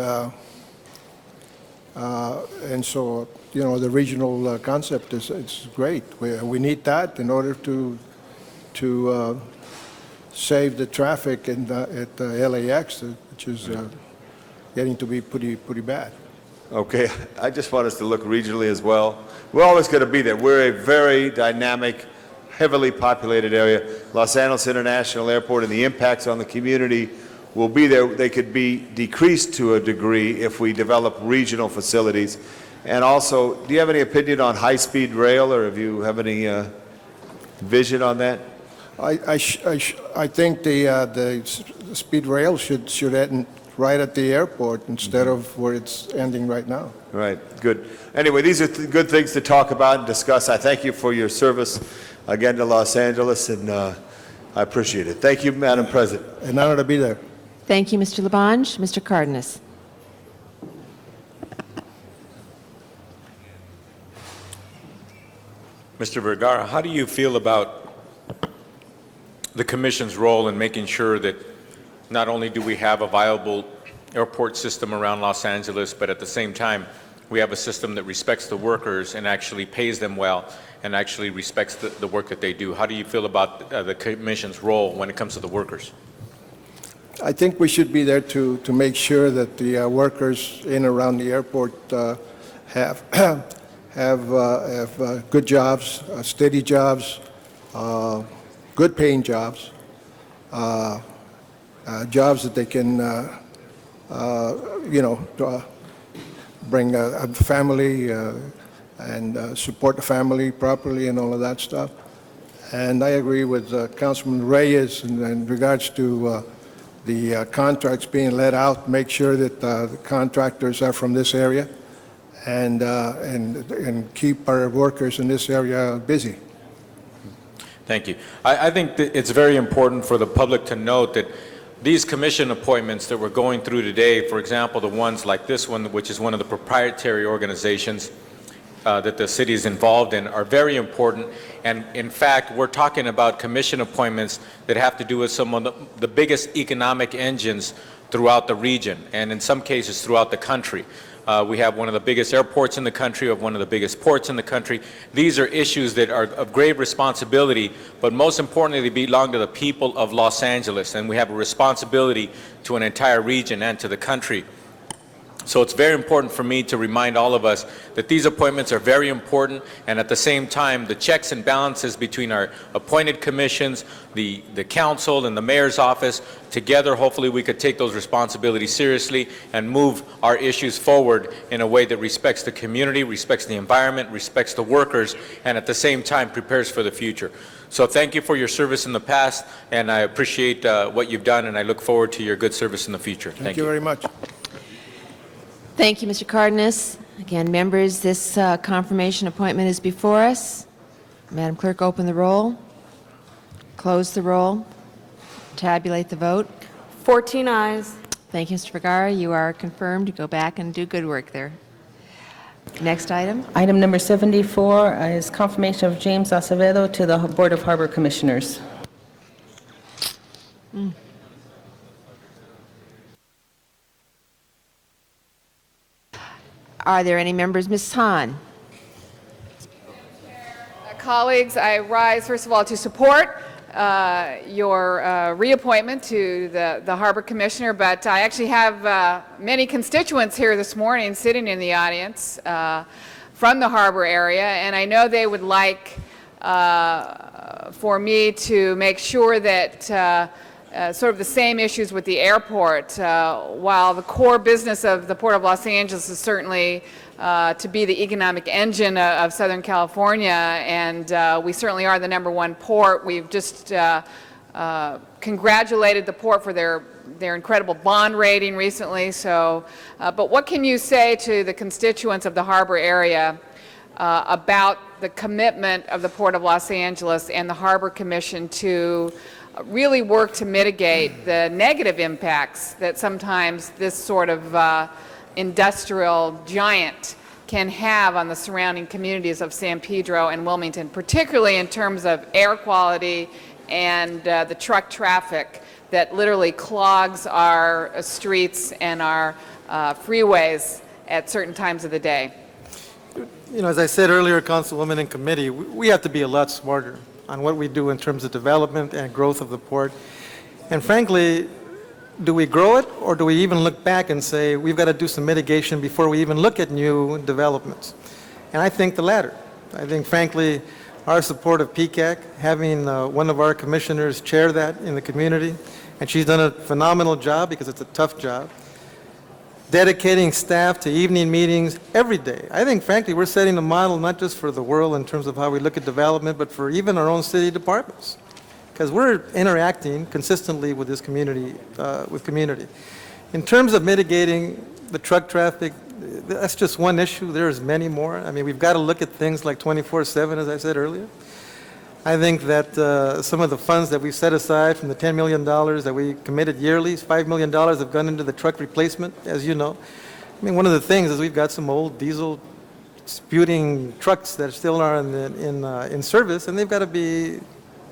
so, you know, the regional concept is great. We need that in order to save the traffic at LAX, which is getting to be pretty bad. Okay, I just want us to look regionally as well. We're always going to be there. We're a very dynamic, heavily populated area. Los Angeles International Airport and the impacts on the community will be there. They could be decreased to a degree if we develop regional facilities. And also, do you have any opinion on high-speed rail, or have you have any vision on that? I think the speed rail should end right at the airport instead of where it's ending right now. Right, good. Anyway, these are good things to talk about and discuss. I thank you for your service again to Los Angeles, and I appreciate it. Thank you, Madam President. An honor to be there. Thank you, Mr. Labange. Mr. Cardenas. Mr. Vergara, how do you feel about the Commission's role in making sure that not only do we have a viable airport system around Los Angeles, but at the same time, we have a system that respects the workers and actually pays them well and actually respects the work that they do? How do you feel about the Commission's role when it comes to the workers? I think we should be there to make sure that the workers in and around the airport have good jobs, steady jobs, good paying jobs, jobs that they can, bring a family and support the family properly and all of that stuff. And I agree with Councilman Reyes in regards to the contracts being let out, make sure that the contractors are from this area and keep our workers in this area busy. Thank you. I think that it's very important for the public to note that these commission appointments that we're going through today, for example, the ones like this one, which is one of the proprietary organizations that the city is involved in, are very important. And in fact, we're talking about commission appointments that have to do with some of the biggest economic engines throughout the region, and in some cases throughout the country. We have one of the biggest airports in the country, of one of the biggest ports in the country. These are issues that are of grave responsibility, but most importantly, they belong to the people of Los Angeles, and we have a responsibility to an entire region and to the country. So it's very important for me to remind all of us that these appointments are very important, and at the same time, the checks and balances between our appointed commissions, the council and the mayor's office, together, hopefully we could take those responsibilities seriously and move our issues forward in a way that respects the community, respects the environment, respects the workers, and at the same time prepares for the future. So thank you for your service in the past, and I appreciate what you've done, and I look forward to your good service in the future. Thank you very much. Thank you, Mr. Cardenas. Again, members, this confirmation appointment is before us. Madam Clerk, open the roll, close the roll, tabulate the vote. 14 ayes. Thank you, Mr. Vergara. You are confirmed. Go back and do good work there. Next item. Item number 74 is confirmation of James Acevedo to the Board of Harbor Commissioners. Are there any members? Ms. Hahn. Colleagues, I rise, first of all, to support your reappointment to the Harbor Commissioner, but I actually have many constituents here this morning sitting in the audience from the Harbor area, and I know they would like for me to make sure that sort of the same issues with the airport. While the core business of the Port of Los Angeles is certainly to be the economic engine of Southern California, and we certainly are the #1 port. We've just congratulated the port for their incredible bond rating recently. So, but what can you say to the constituents of the Harbor area about the commitment of the Port of Los Angeles and the Harbor Commission to really work to mitigate the negative impacts that sometimes this sort of industrial giant can have on the surrounding communities of San Pedro and Wilmington, particularly in terms of air quality and the truck traffic that literally clogs our streets and our freeways at certain times of the day? You know, as I said earlier, Councilwoman in committee, we have to be a lot smarter on what we do in terms of development and growth of the port. And frankly, do we grow it, or do we even look back and say we've got to do some mitigation before we even look at new developments? And I think the latter. I think, frankly, our support of PCAC, having one of our commissioners chair that in the community, and she's done a phenomenal job because it's a tough job, dedicating staff to evening meetings every day. I think, frankly, we're setting a model not just for the world in terms of how we look at development, but for even our own city departments, because we're interacting consistently with this community, In terms of mitigating the truck traffic, that's just one issue. There's many more. I mean, we've got to look at things like 24/7, as I said earlier. I think that some of the funds that we set aside from the $10 million that we committed yearly, $5 million have gone into the truck replacement, as you know. I mean, one of the things is we've got some old diesel disputing trucks that still are in service, and they've got to be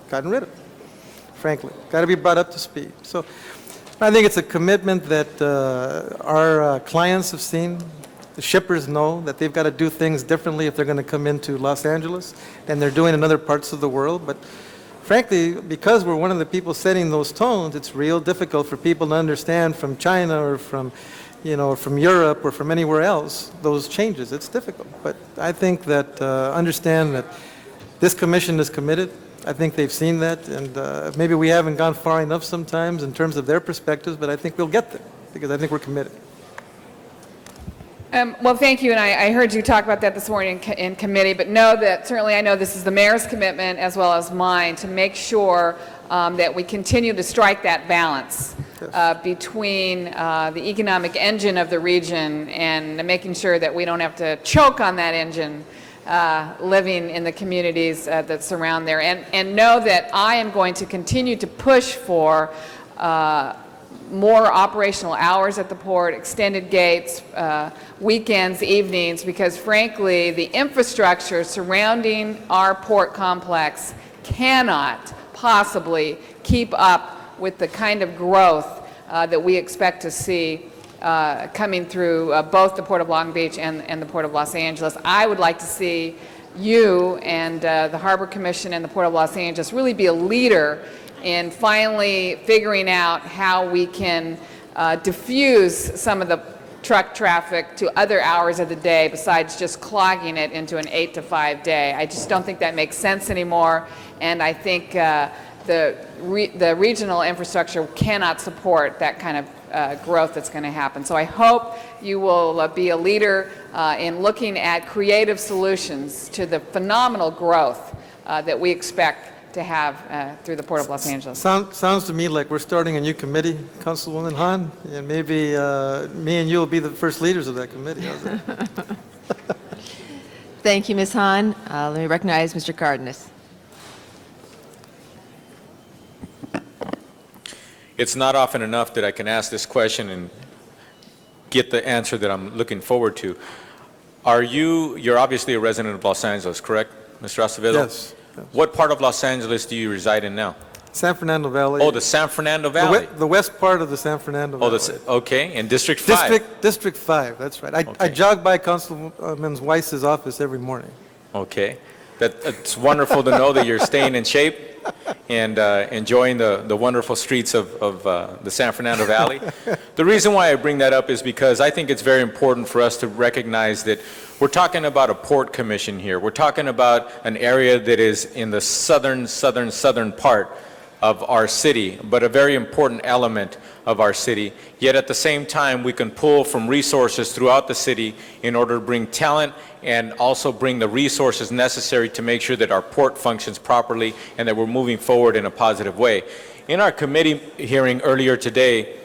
gotten rid of, frankly. Got to be brought up to speed. So I think it's a commitment that our clients have seen. The shippers know that they've got to do things differently if they're going to come into Los Angeles than they're doing in other parts of the world. But frankly, because we're one of the people setting those tones, it's real difficult for people to understand from China or from, from Europe or from anywhere else, those changes. It's difficult. But I think that understand that this commission is committed. I think they've seen that, and maybe we haven't gone far enough sometimes in terms of their perspectives, but I think we'll get there because I think we're committed. Well, thank you, and I heard you talk about that this morning in committee, but know that certainly I know this is the mayor's commitment as well as mine to make sure that we continue to strike that balance between the economic engine of the region and making sure that we don't have to choke on that engine living in the communities that surround there. And know that I am going to continue to push for more operational hours at the port, extended gates, weekends, evenings, because frankly, the infrastructure surrounding our port complex cannot possibly keep up with the kind of growth that we expect to see coming through both the Port of Long Beach and the Port of Los Angeles. I would like to see you and the Harbor Commission and the Port of Los Angeles really be a leader in finally figuring out how we can diffuse some of the truck traffic to other hours of the day besides just clogging it into an 8 to 5 day. I just don't think that makes sense anymore, and I think the regional infrastructure cannot support that kind of growth that's going to happen. So I hope you will be a leader in looking at creative solutions to the phenomenal growth that we expect to have through the Port of Los Angeles. Sounds to me like we're starting a new committee, Councilwoman Han, and maybe me and you will be the first leaders of that committee. How's that? Thank you, Ms. Han. Let me recognize Mr. Cardenas. It's not often enough that I can ask this question and get the answer that I'm looking forward to. You're obviously a resident of Los Angeles, correct, Mr. Acevedo? Yes. What part of Los Angeles do you reside in now? San Fernando Valley. Oh, the San Fernando Valley. The west part of the San Fernando Valley. Okay, in District 5. District 5, that's right. I jog by Councilman Weiss's office every morning. Okay. It's wonderful to know that you're staying in shape and enjoying the wonderful streets of the San Fernando Valley. The reason why I bring that up is because I think it's very important for us to recognize that we're talking about a port commission here. We're talking about an area that is in the southern part of our city, but a very important element of our city. Yet at the same time, we can pull from resources throughout the city in order to bring talent and also bring the resources necessary to make sure that our port functions properly and that we're moving forward in a positive way. In our committee hearing earlier today,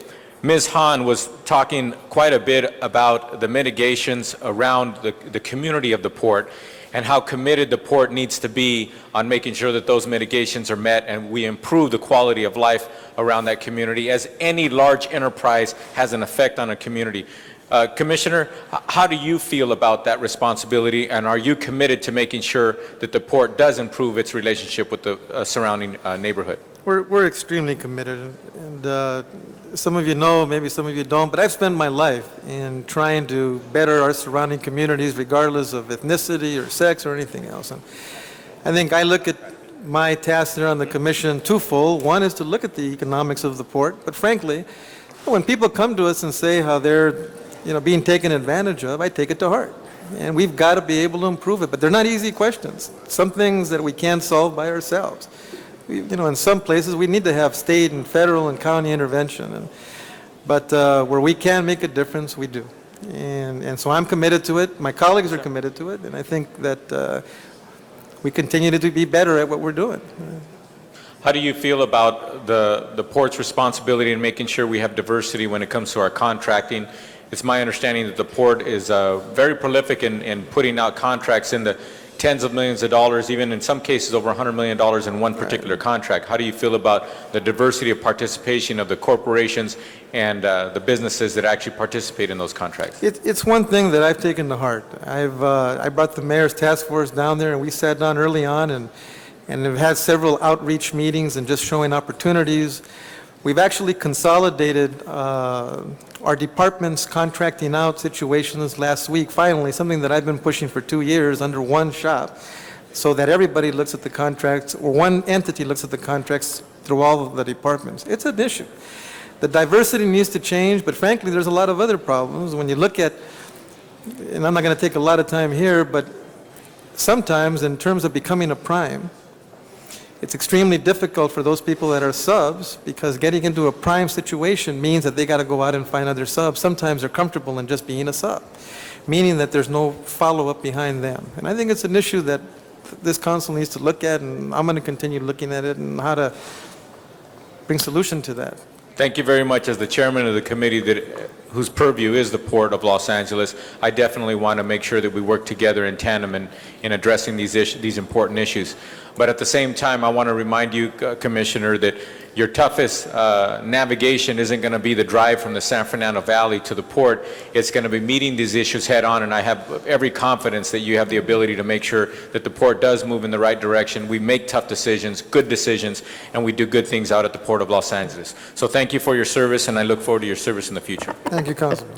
Ms. Han was talking quite a bit about the mitigations around the community of the port and how committed the port needs to be on making sure that those mitigations are met and we improve the quality of life around that community, as any large enterprise has an effect on a community. Commissioner, how do you feel about that responsibility, and are you committed to making sure that the port does improve its relationship with the surrounding neighborhood? We're extremely committed, and some of you know, maybe some of you don't, but I've spent my life in trying to better our surrounding communities regardless of ethnicity or sex or anything else. And I think I look at my task there on the commission twofold. One is to look at the economics of the port, but frankly, when people come to us and say how they're being taken advantage of, I take it to heart. And we've got to be able to improve it, but they're not easy questions. Some things that we can't solve by ourselves. In some places we need to have state and federal and county intervention, but where we can make a difference, we do. And so I'm committed to it. My colleagues are committed to it, and I think that we continue to be better at what we're doing. How do you feel about the port's responsibility in making sure we have diversity when it comes to our contracting? It's my understanding that the port is very prolific in putting out contracts in the tens of millions of dollars, even in some cases over $100 million in one particular contract. How do you feel about the diversity of participation of the corporations and the businesses that actually participate in those contracts? It's one thing that I've taken to heart. I brought the mayor's task force down there, and we sat down early on and have had several outreach meetings and just showing opportunities. We've actually consolidated our department's contracting out situations last week, finally, something that I've been pushing for 2 years under one shop, so that everybody looks at the contracts, or one entity looks at the contracts through all of the departments. It's an issue. The diversity needs to change, but frankly, there's a lot of other problems. When you look at, and I'm not going to take a lot of time here, but sometimes in terms of becoming a prime, it's extremely difficult for those people that are subs, because getting into a prime situation means that they got to go out and find other subs. Sometimes they're comfortable in just being a sub, meaning that there's no follow-up behind them. And I think it's an issue that this council needs to look at, and I'm going to continue looking at it and how to bring solution to that. Thank you very much. As the chairman of the committee whose purview is the Port of Los Angeles, I definitely want to make sure that we work together in tandem in addressing these important issues. But at the same time, I want to remind you, Commissioner, that your toughest navigation isn't going to be the drive from the San Fernando Valley to the port. It's going to be meeting these issues head on, and I have every confidence that you have the ability to make sure that the port does move in the right direction. We make tough decisions, good decisions, and we do good things out at the Port of Los Angeles. So thank you for your service, and I look forward to your service in the future. Thank you, Councilman.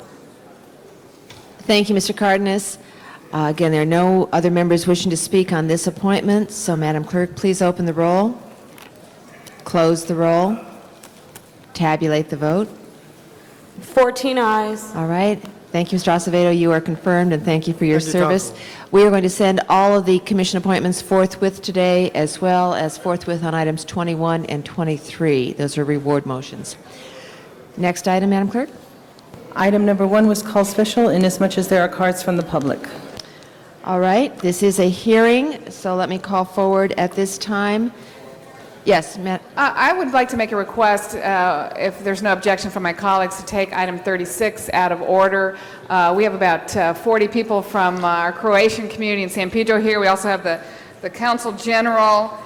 Thank you, Mr. Cardenas. Again, there are no other members wishing to speak on this appointment, so Madam Clerk, please open the roll, close the roll, tabulate the vote. 14 ayes. All right. Thank you, Mr. Acevedo. You are confirmed, and thank you for your Thank you, service. Council. We are going to send all of the commission appointments forthwith today, as well as forthwith on items 21 and 23. Those are reward motions. Next item, Madam Clerk. Item number 1 was called special inasmuch as there are cards from the public. All right, this is a hearing, so let me call forward at this time. Yes, Matt. I would like to make a request, if there's no objection from my colleagues, to take item 36 out of order. We have about 40 people from our Croatian community in San Pedro here. We also have the Consul General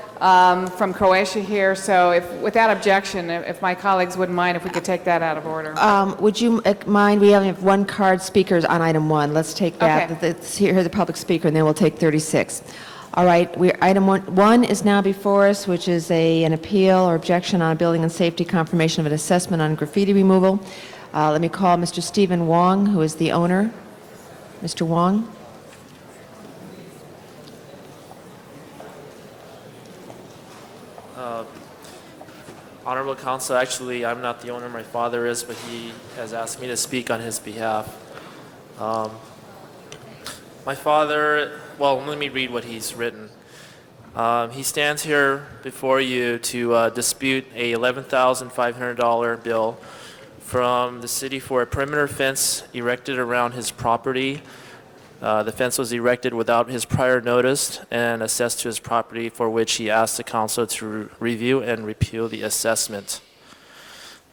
from Croatia here. So without objection, if my colleagues wouldn't mind if we could take that out of order. Would you mind, we only have one card speakers on item 1. Let's take that. Okay. Let's hear the public speaker, and then we'll take 36. All right, item 1 is now before us, which is an appeal or objection on a building and safety confirmation of an assessment on graffiti removal. Let me call Mr. Stephen Wong, who is the owner. Mr. Wong. Honorable Council, actually, I'm not the owner, my father is, but he has asked me to speak on his behalf. My father, well, let me read what he's written. He stands here before you to dispute a $11,500 bill from the city for a perimeter fence erected around his property. The fence was erected without his prior notice and assessed to his property, for which he asked the council to review and repeal the assessment.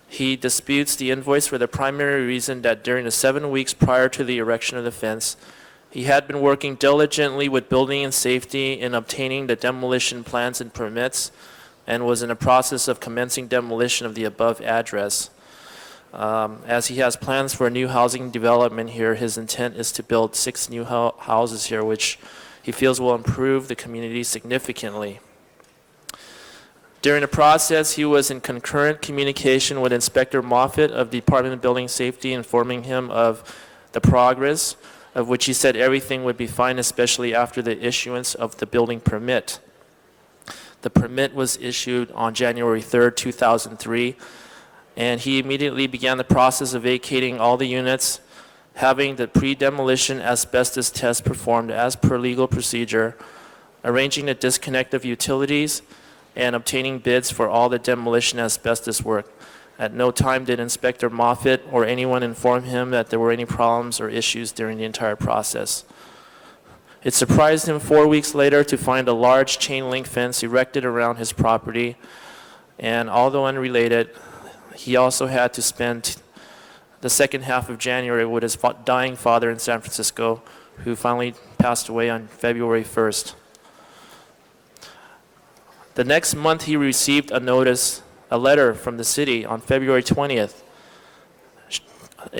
He disputes the invoice for the primary reason that during the 7 weeks prior to the erection of the fence, he had been working diligently with building and safety in obtaining the demolition plans and permits, and was in the process of commencing demolition of the above address. As he has plans for a new housing development here, his intent is to build 6 new houses here, which he feels will improve the community significantly. During the process, he was in concurrent communication with Inspector Moffitt of the Department of Building Safety, informing him of the progress, of which he said everything would be fine, especially after the issuance of the building permit. The permit was issued on January 3rd, 2003, and he immediately began the process of vacating all the units, having the pre-demolition asbestos test performed as per legal procedure, arranging the disconnect of utilities, and obtaining bids for all the demolition asbestos work. At no time did Inspector Moffitt or anyone inform him that there were any problems or issues during the entire process. It surprised him 4 weeks later to find a large chain link fence erected around his property, and although unrelated, he also had to spend the second half of January with his dying father in San Francisco, who finally passed away on February 1st. The next month, he received a letter from the city on February 20th,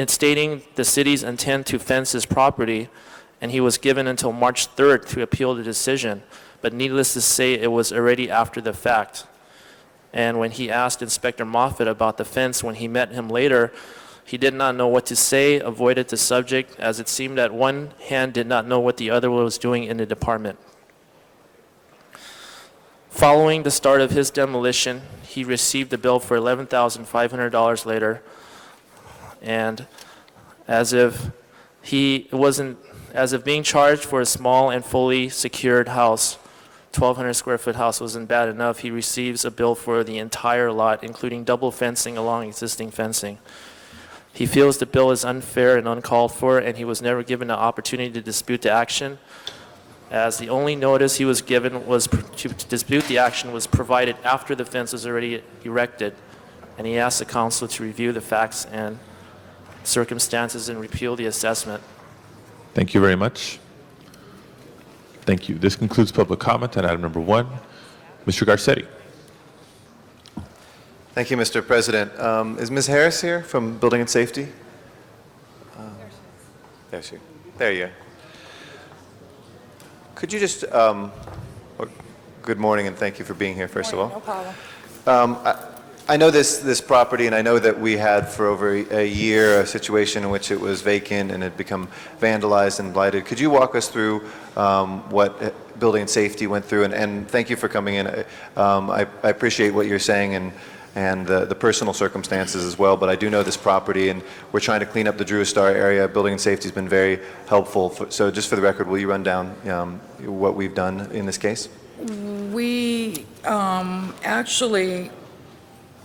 stating the city's intent to fence his property, and he was given until March 3rd to appeal the decision. But needless to say, it was already after the fact. And when he asked Inspector Moffett about the fence, when he met him later, he did not know what to say, avoided the subject, as it seemed that one hand did not know what the other was doing in the department. Following the start of his demolition, he received a bill for $11,500 later, and as if being charged for a small and fully secured house, 1,200 square foot house, wasn't bad enough, he receives a bill for the entire lot, including double fencing along existing fencing. He feels the bill is unfair and uncalled for, and he was never given an opportunity to dispute the action, as the only notice he was given was to dispute the action was provided after the fence was already erected, and he asked the council to review the facts and circumstances and repeal the assessment. Thank you very much. Thank you. This concludes public comment on item number 1. Mr. Garcetti. Thank you, Mr. President. Is Ms. Harris here from Building and Safety? There you are. Could you just, good morning and thank you for being here, first of all. No problem. I know this property, and I know that we had for over a year a situation in which it was vacant and had become vandalized and blighted. Could you walk us through what Building and Safety went through? And thank you for coming in. I appreciate what you're saying and the personal circumstances as well, but I do know this property, and we're trying to clean up the Drew Star area. Building and Safety has been very helpful. So just for the record, will you run down what we've done in this case? We actually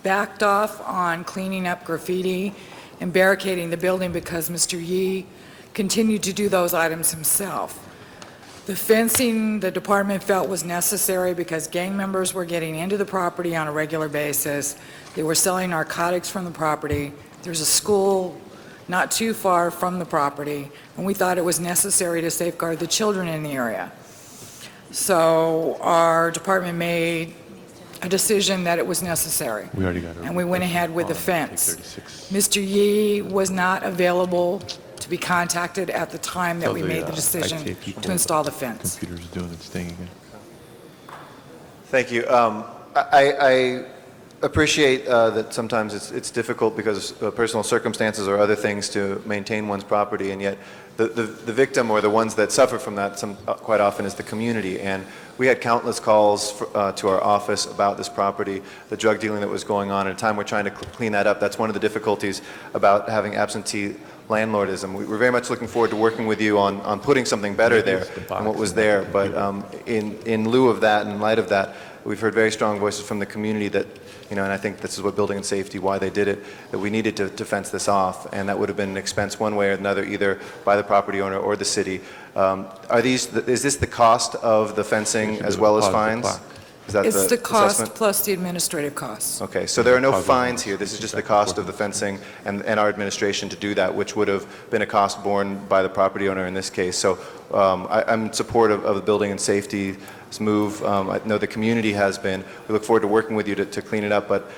backed off on cleaning up graffiti and barricading the building because Mr. Yee continued to do those items himself. The fencing the department felt was necessary because gang members were getting into the property on a regular basis. They were selling narcotics from the property. There's a school not too far from the property, and we thought it was necessary to safeguard the children in the area. So our department made a decision that it was necessary. We already got it. And we went ahead with the fence. Mr. Yee was not available to be contacted at the time that we made the decision to install the fence. Computer's doing its thing again. Thank you. I appreciate that sometimes it's difficult because of personal circumstances or other things to maintain one's property, and yet the victim or the ones that suffer from that quite often is the community. And we had countless calls to our office about this property, the drug dealing that was going on. At a time we're trying to clean that up. That's one of the difficulties about having absentee landlordism. We're very much looking forward to working with you on putting something better there than what was there. But in lieu of that, in light of that, we've heard very strong voices from the community that, and I think this is what Building and Safety, why they did it, that we needed to fence this off, and that would have been an expense one way or another, either by the property owner or the city. Is this the cost of the fencing as well as fines? Is that It's the cost assessment? plus the administrative costs. Okay, so there are no fines here. This is just the cost of the fencing and our administration to do that, which would have been a cost borne by the property owner in this case. So I'm in support of the Building and Safety's move. I know the community has been. We look forward to working with you to clean it up. But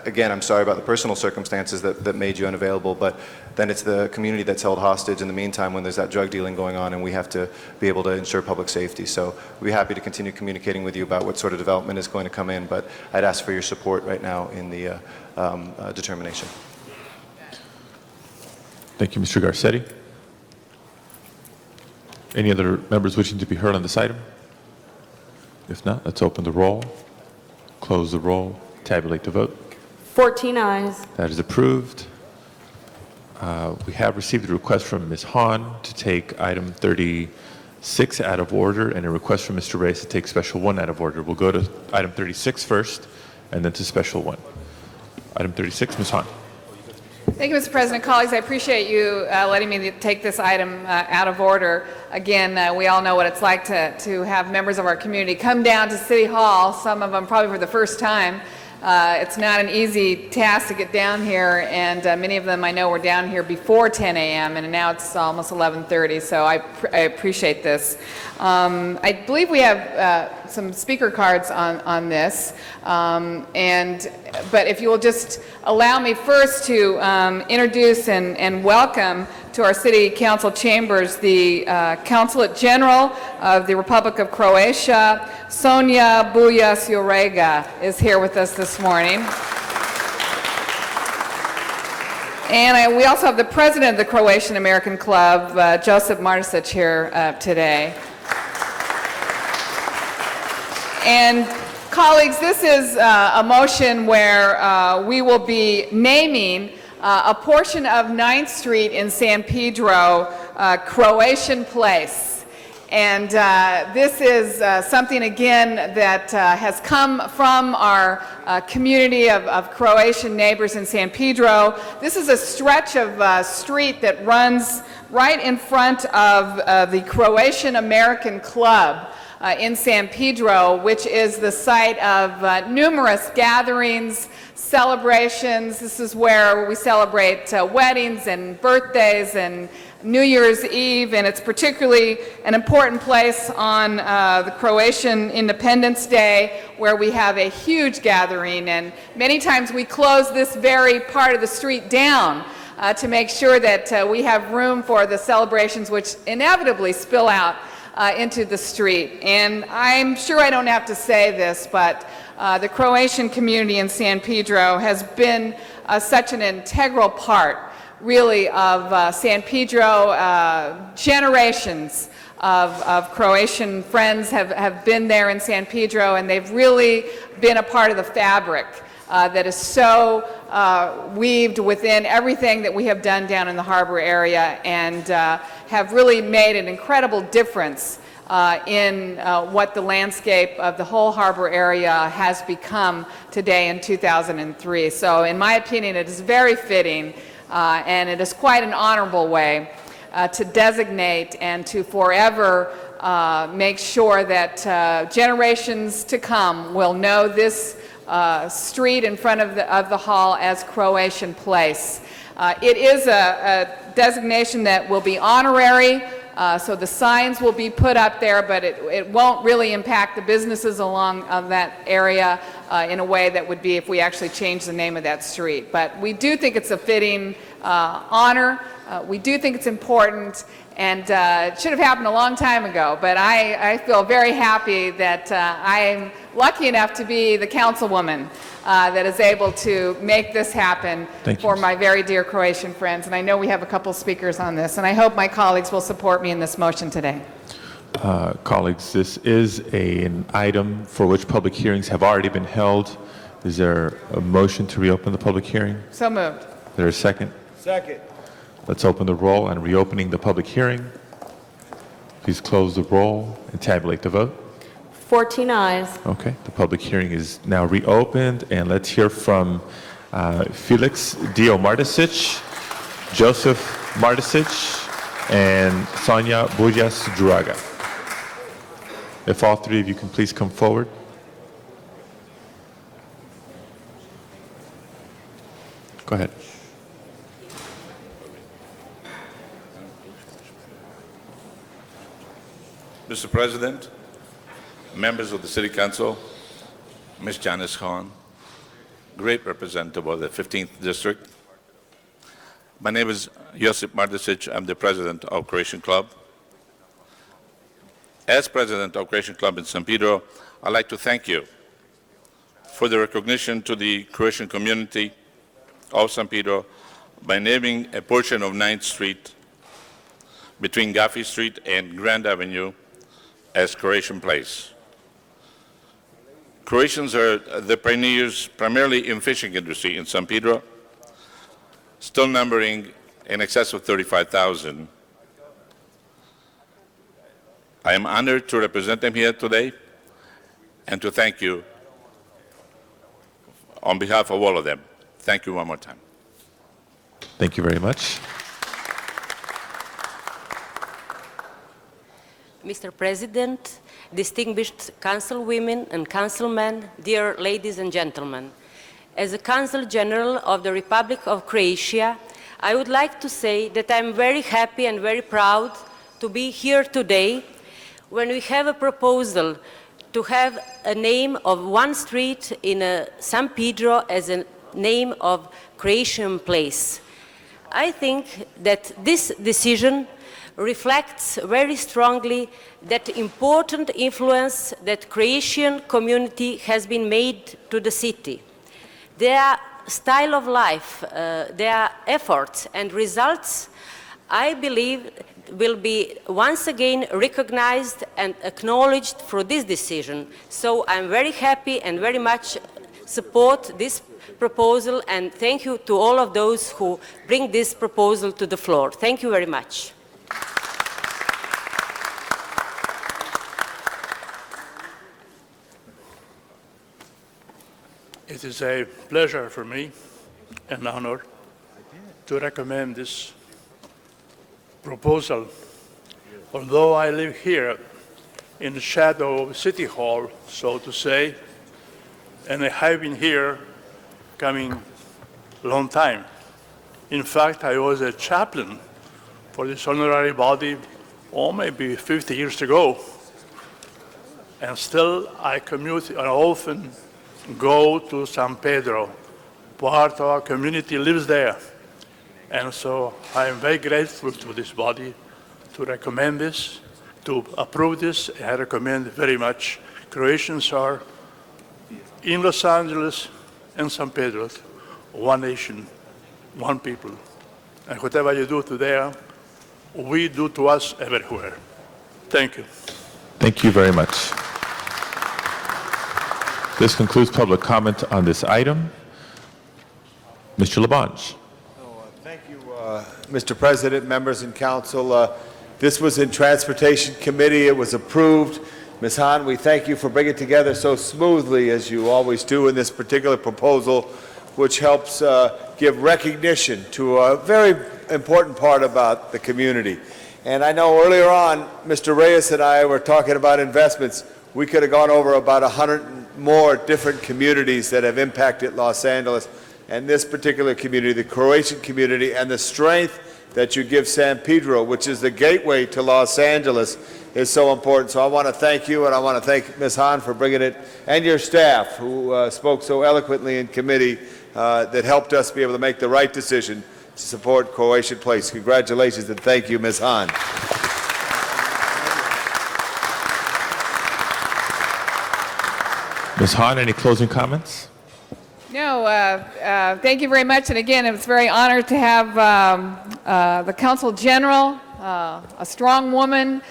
again, I'm sorry about the personal circumstances that made you unavailable. But then it's the community that's held hostage in the meantime when there's that drug dealing going on, and we have to be able to ensure public safety. So we'd be happy to continue communicating with you about what sort of development is going to come in. But I'd ask for your support right now in the determination. Thank you, Mr. Garcetti. Any other members wishing to be heard on this item? If not, let's open the roll, close the roll, tabulate the vote. 14 ayes. That is approved. We have received a request from Ms. Hahn to take item 36 out of order, and a request from Mr. Reyes to take special 1 out of order. We'll go to item 36 first, and then to special 1. Item 36, Ms. Hahn. Thank you, Mr. President. Colleagues, I appreciate you letting me take this item out of order. Again, we all know what it's like to have members of our community come down to City Hall, some of them probably for the first time, It's not an easy task to get down here, and many of them I know were down here before 10 a.m., and now it's almost 11:30, so I appreciate this. I believe we have some speaker cards on this, but if you will just allow me first to introduce and welcome to our City Council chambers the Consulate General of the Republic of Croatia, Sonja Bujas-Jurega, is here with us this morning. And we also have the President of the Croatian American Club, Josip Martisic, here today. And colleagues, this is a motion where we will be naming a portion of 9th Street in San Pedro, Croatian Place. And this is something, again, that has come from our community of Croatian neighbors in San Pedro. This is a stretch of street that runs right in front of the Croatian American Club in San Pedro, which is the site of numerous gatherings, celebrations. This is where we celebrate weddings and birthdays and New Year's Eve, and it's particularly an important place on the Croatian Independence Day, where we have a huge gathering, and many times we close this very part of the street down to make sure that we have room for the celebrations which inevitably spill out into the street. And I'm sure I don't have to say this, but the Croatian community in San Pedro has been such an integral part, really, of San Pedro. Generations of Croatian friends have been there in San Pedro, and they've really been a part of the fabric that is so weaved within everything that we have done down in the harbor area, and have really made an incredible difference in what the landscape of the whole harbor area has become today in 2003. So in my opinion, it is very fitting, and it is quite an honorable way to designate and to forever make sure that generations to come will know this street in front of the hall as Croatian Place. It is a designation that will be honorary, so the signs will be put up there, but it won't really impact the businesses along that area in a way that would be if we actually change the name of that street. But we do think it's a fitting honor. We do think it's important, and it should have happened a long time ago, but I feel very happy that I'm lucky enough to be the councilwoman that is able to make this happen for my very dear Croatian friends. And I know we have a couple speakers on this, and I hope my colleagues will support me in this motion today. Colleagues, this is an item for which public hearings have already been held. Is there a motion to reopen the public hearing? So moved. Is there a second? Second. Let's open the roll on reopening the public hearing. Please close the roll and tabulate the vote. 14 ayes. Okay, the public hearing is now reopened, and let's hear from Felix Dio Martisic, Joseph Martisic, and Sonja Bujas-Jurega. If all three of you can please come forward. Go ahead. Mr. President, members of the City Council, Ms. Janice Hahn, great representative of the 15th District. My name is Josip Martisic. I'm the president of Croatian Club. As president of Croatian Club in San Pedro, I'd like to thank you for the recognition to the Croatian community of San Pedro by naming a portion of 9th Street between Gaffey Street and Grand Avenue as Croatian Place. Croatians are the pioneers primarily in fishing industry in San Pedro, still numbering in excess of 35,000. I am honored to represent them here today and to thank you on behalf of all of them. Thank you one more time. Thank you very much. Mr. President, distinguished councilwomen and councilmen, dear ladies and gentlemen, as a Consul General of the Republic of Croatia, I would like to say that I'm very happy and very proud to be here today when we have a proposal to have a name of one street in San Pedro as a name of Croatian place. I think that this decision reflects very strongly that important influence that Croatian community has been made to the city. Their style of life, their efforts and results, I believe, will be once again recognized and acknowledged for this decision. So I'm very happy and very much support this proposal, and thank you to all of those who bring this proposal to the floor. Thank you very much. It is a pleasure for me, an honor, to recommend this proposal. Although I live here in the shadow of City Hall, so to say, and I have been here coming a long time. In fact, I was a chaplain for this honorary body, maybe 50 years ago. And still, I commute and often go to San Pedro. Part of our community lives there. And so I am very grateful to this body to recommend this, to approve this. I recommend very much. Croatians are in Los Angeles and San Pedro, one nation, one people. And whatever you do to there, we do to us everywhere. Thank you. Thank you very much. This concludes public comment on this item. Mr. Labange. Thank you, Mr. President, members and council. This was in Transportation Committee. It was approved. Ms. Hahn, we thank you for bringing it together so smoothly, as you always do in this particular proposal, which helps give recognition to a very important part about the community. And I know earlier on, Mr. Reyes and I were talking about investments. We could have gone over about 100 more different communities that have impacted Los Angeles. And this particular community, the Croatian community, and the strength that you give San Pedro, which is the gateway to Los Angeles, is so important. So I want to thank you, and I want to thank Ms. Hahn for bringing it, and your staff, who spoke so eloquently in committee, that helped us be able to make the right decision to support Croatian Place. Congratulations, and thank you, Ms. Hahn. Ms. Hahn, any closing comments? No, thank you very much. And again, it was very honored to have the Consul General, a strong woman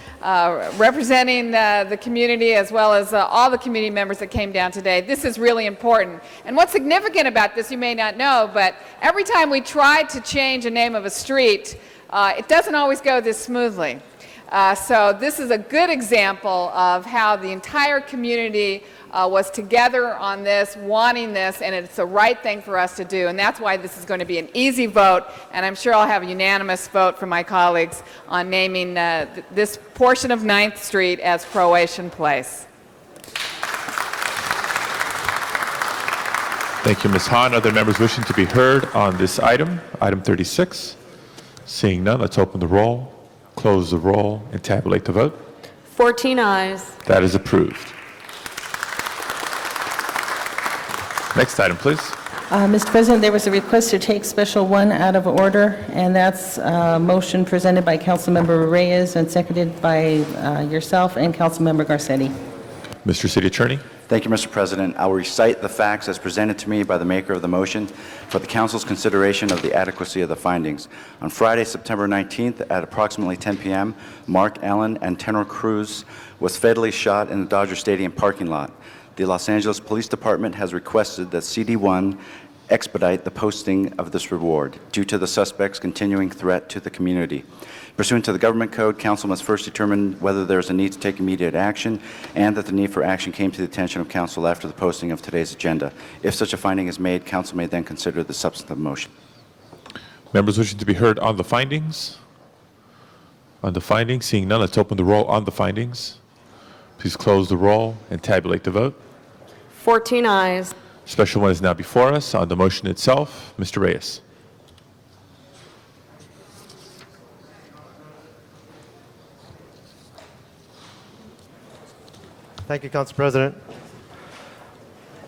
representing the community, as well as all the community members that came down today. This is really important. And what's significant about this, you may not know, but every time we try to change a name of a street, it doesn't always go this smoothly. So this is a good example of how the entire community was together on this, wanting this, and it's the right thing for us to do. And that's why this is going to be an easy vote, and I'm sure I'll have a unanimous vote from my colleagues on naming this portion of 9th Street as Croatian Place. Thank you, Ms. Hahn. Other members wishing to be heard on this item, item 36? Seeing none, let's open the roll, close the roll, and tabulate the vote. 14 ayes. That is approved. Next item, please. Mr. President, there was a request to take Special 1 out of order, and that's a motion presented by Councilmember Reyes and seconded by yourself and Councilmember Garcetti. Mr. City Attorney. Thank you, Mr. President. I will recite the facts as presented to me by the maker of the motion for the Council's consideration of the adequacy of the findings. On Friday, September 19th at approximately 10 p.m., Mark Allen and Tenor Cruz was fatally shot in the Dodger Stadium parking lot. The Los Angeles Police Department has requested that CD1 expedite the posting of this reward due to the suspect's continuing threat to the community. Pursuant to the Government Code, Council must first determine whether there is a need to take immediate action and that the need for action came to the attention of Council after the posting of today's agenda. If such a finding is made, Council may then consider the substantive motion. Members wishing to be heard on the findings? On the findings, seeing none, let's open the roll on the findings. Please close the roll and tabulate the vote. 14 ayes. Special 1 is now before us. On the motion itself, Mr. Reyes. Thank you, Council President.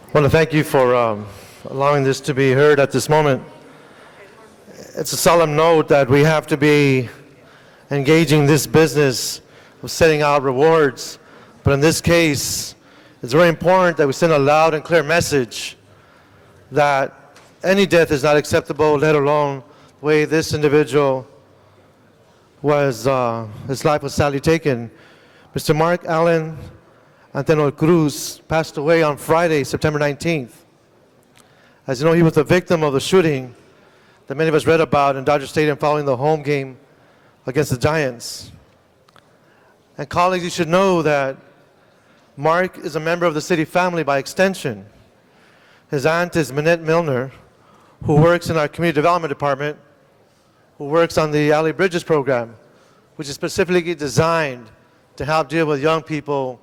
I want to thank you for allowing this to be heard at this moment. It's a solemn note that we have to be engaging this business of setting out rewards, but in this case, it's very important that we send a loud and clear message that any death is not acceptable, let alone the way this individual was, his life was sadly taken. Mr. Mark Allen Antonio Cruz passed away on Friday, September 19th. As you know, he was the victim of the shooting that many of us read about in Dodger Stadium following the home game against the Giants. And colleagues, you should know that Mark is a member of the city family by extension. His aunt is Minette Milner, who works in our community development department, who works on the Alley Bridges program, which is specifically designed to help deal with young people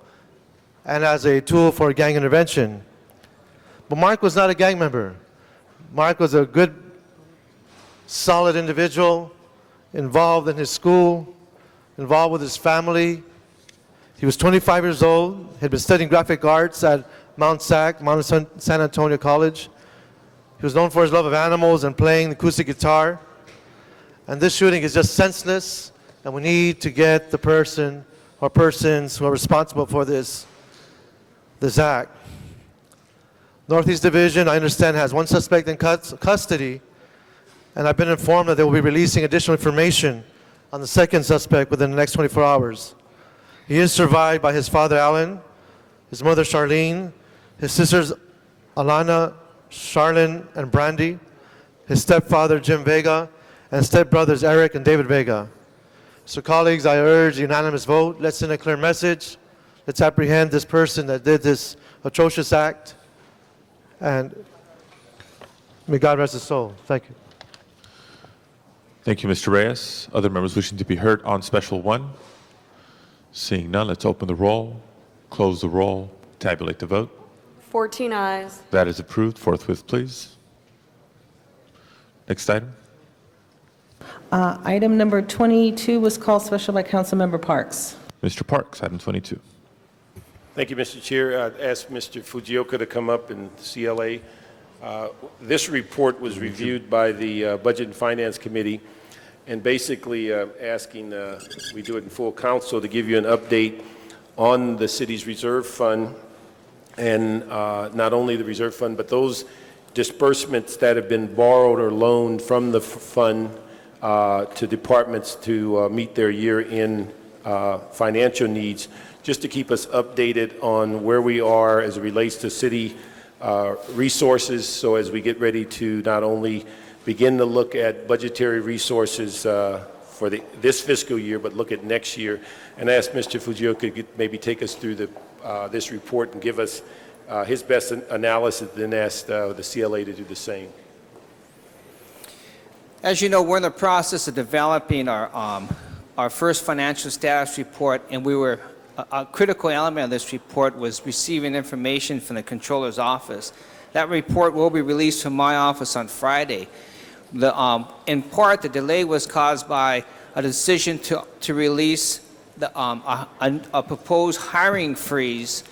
and as a tool for gang intervention. But Mark was not a gang member. Mark was a good, solid individual, involved in his school, involved with his family. He was 25 years old, had been studying graphic arts at Mount San Antonio College. He was known for his love of animals and playing the acoustic guitar. And this shooting is just senseless, and we need to get the person or persons who are responsible for this act. Northeast Division, I understand, has one suspect in custody, and I've been informed that they will be releasing additional information on the second suspect within the next 24 hours. He is survived by his father, Alan, his mother, Charlene, his sisters, Alana, Charlene, and Brandy, his stepfather, Jim Vega, and stepbrothers, Eric and David Vega. So colleagues, I urge a unanimous vote. Let's send a clear message. Let's apprehend this person that did this atrocious act. And may God rest his soul. Thank you. Thank you, Mr. Reyes. Other members wishing to be heard on Special 1? Seeing none, let's open the roll, close the roll, tabulate the vote. 14 ayes. That is approved. Forthwith, please. Next item. Item number 22 was called special by Councilmember Parks. Mr. Parks, item 22. Thank you, Mr. Chair. I'd ask Mr. Fujioka to come up in CLA. This report was reviewed by the Budget and Finance Committee, and basically asking we do it in full council to give you an update on the city's reserve fund, and not only the reserve fund, but those disbursements that have been borrowed or loaned from the fund to departments to meet their year-end financial needs, just to keep us updated on where we are as it relates to city resources, so as we get ready to not only begin to look at budgetary resources for this fiscal year, but look at next year. And I ask Mr. Fujioka to maybe take us through this report and give us his best analysis, then ask the CLA to do the same. As you know, we're in the process of developing our first financial status report, and a critical element of this report was receiving information from the Controller's Office. That report will be released from my office on Friday. In part, the delay was caused by a decision to release a proposed hiring freeze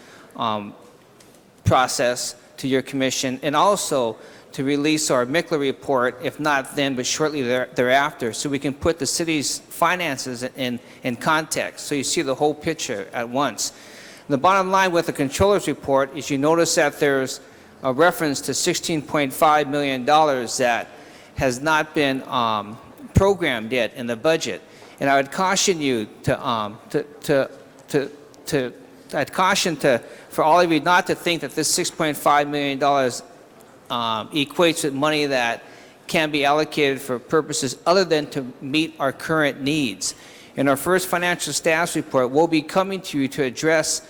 process to your commission, and also to release our MICLA report, if not then, but shortly thereafter, so we can put the city's finances in context, so you see the whole picture at once. The bottom line with the Controller's report is you notice that there's a reference to $16.5 million that has not been programmed yet in the budget. And I would caution you for all of you not to think that this $6.5 million equates with money that can be allocated for purposes other than to meet our current needs. In our first financial status report, we'll be coming to you to address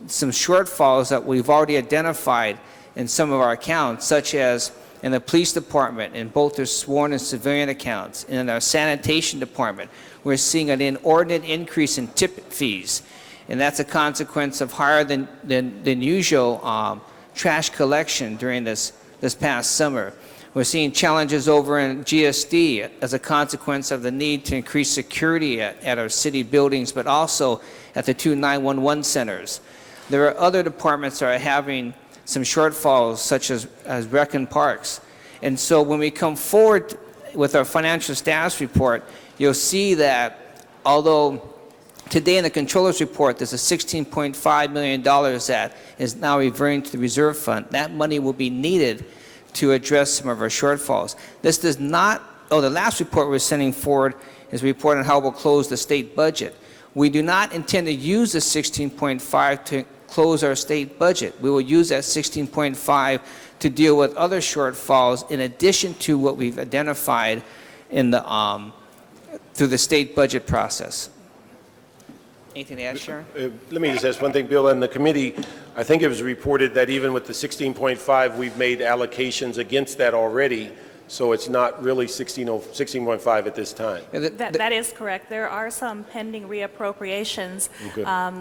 some shortfalls that we've already identified in some of our accounts, such as in the police department, in both their sworn and civilian accounts, and in our sanitation department. We're seeing an inordinate increase in tip fees, and that's a consequence of higher than usual trash collection during this past summer. We're seeing challenges over in GSD as a consequence of the need to increase security at our city buildings, but also at the 2 911 centers. There are other departments that are having some shortfalls, such as rec and parks. And so when we come forward with our financial status report, you'll see that although today in the controller's report there's a $16.5 million that is now reverting to the reserve fund, that money will be needed to address some of our shortfalls. This does not, the last report we're sending forward is a report on how we'll close the state budget. We do not intend to use the 16.5 to close our state budget. We will use that 16.5 to deal with other shortfalls in addition to what we've identified in the, through the state budget process. Anything to add, Sharon? Let me just ask one thing, Bill. In the committee, I think it was reported that even with the 16.5, we've made allocations against that already, so it's not really 16.5 at this time. That is correct. There are some pending reappropriations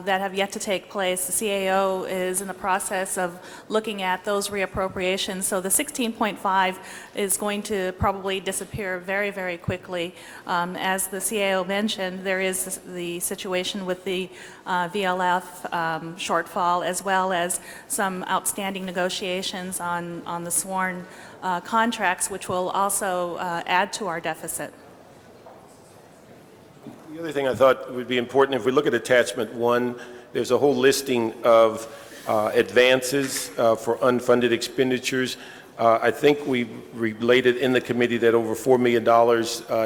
that have yet to take place. The CAO is in the process of looking at those reappropriations. So the 16.5 is going to probably disappear very, very quickly. As the CAO mentioned, there is the situation with the VLF shortfall, as well as some outstanding negotiations on the sworn contracts, which will also add to our deficit. The other thing I thought would be important, if we look at attachment 1, there's a whole listing of advances for unfunded expenditures. I think we related in the committee that over $4 million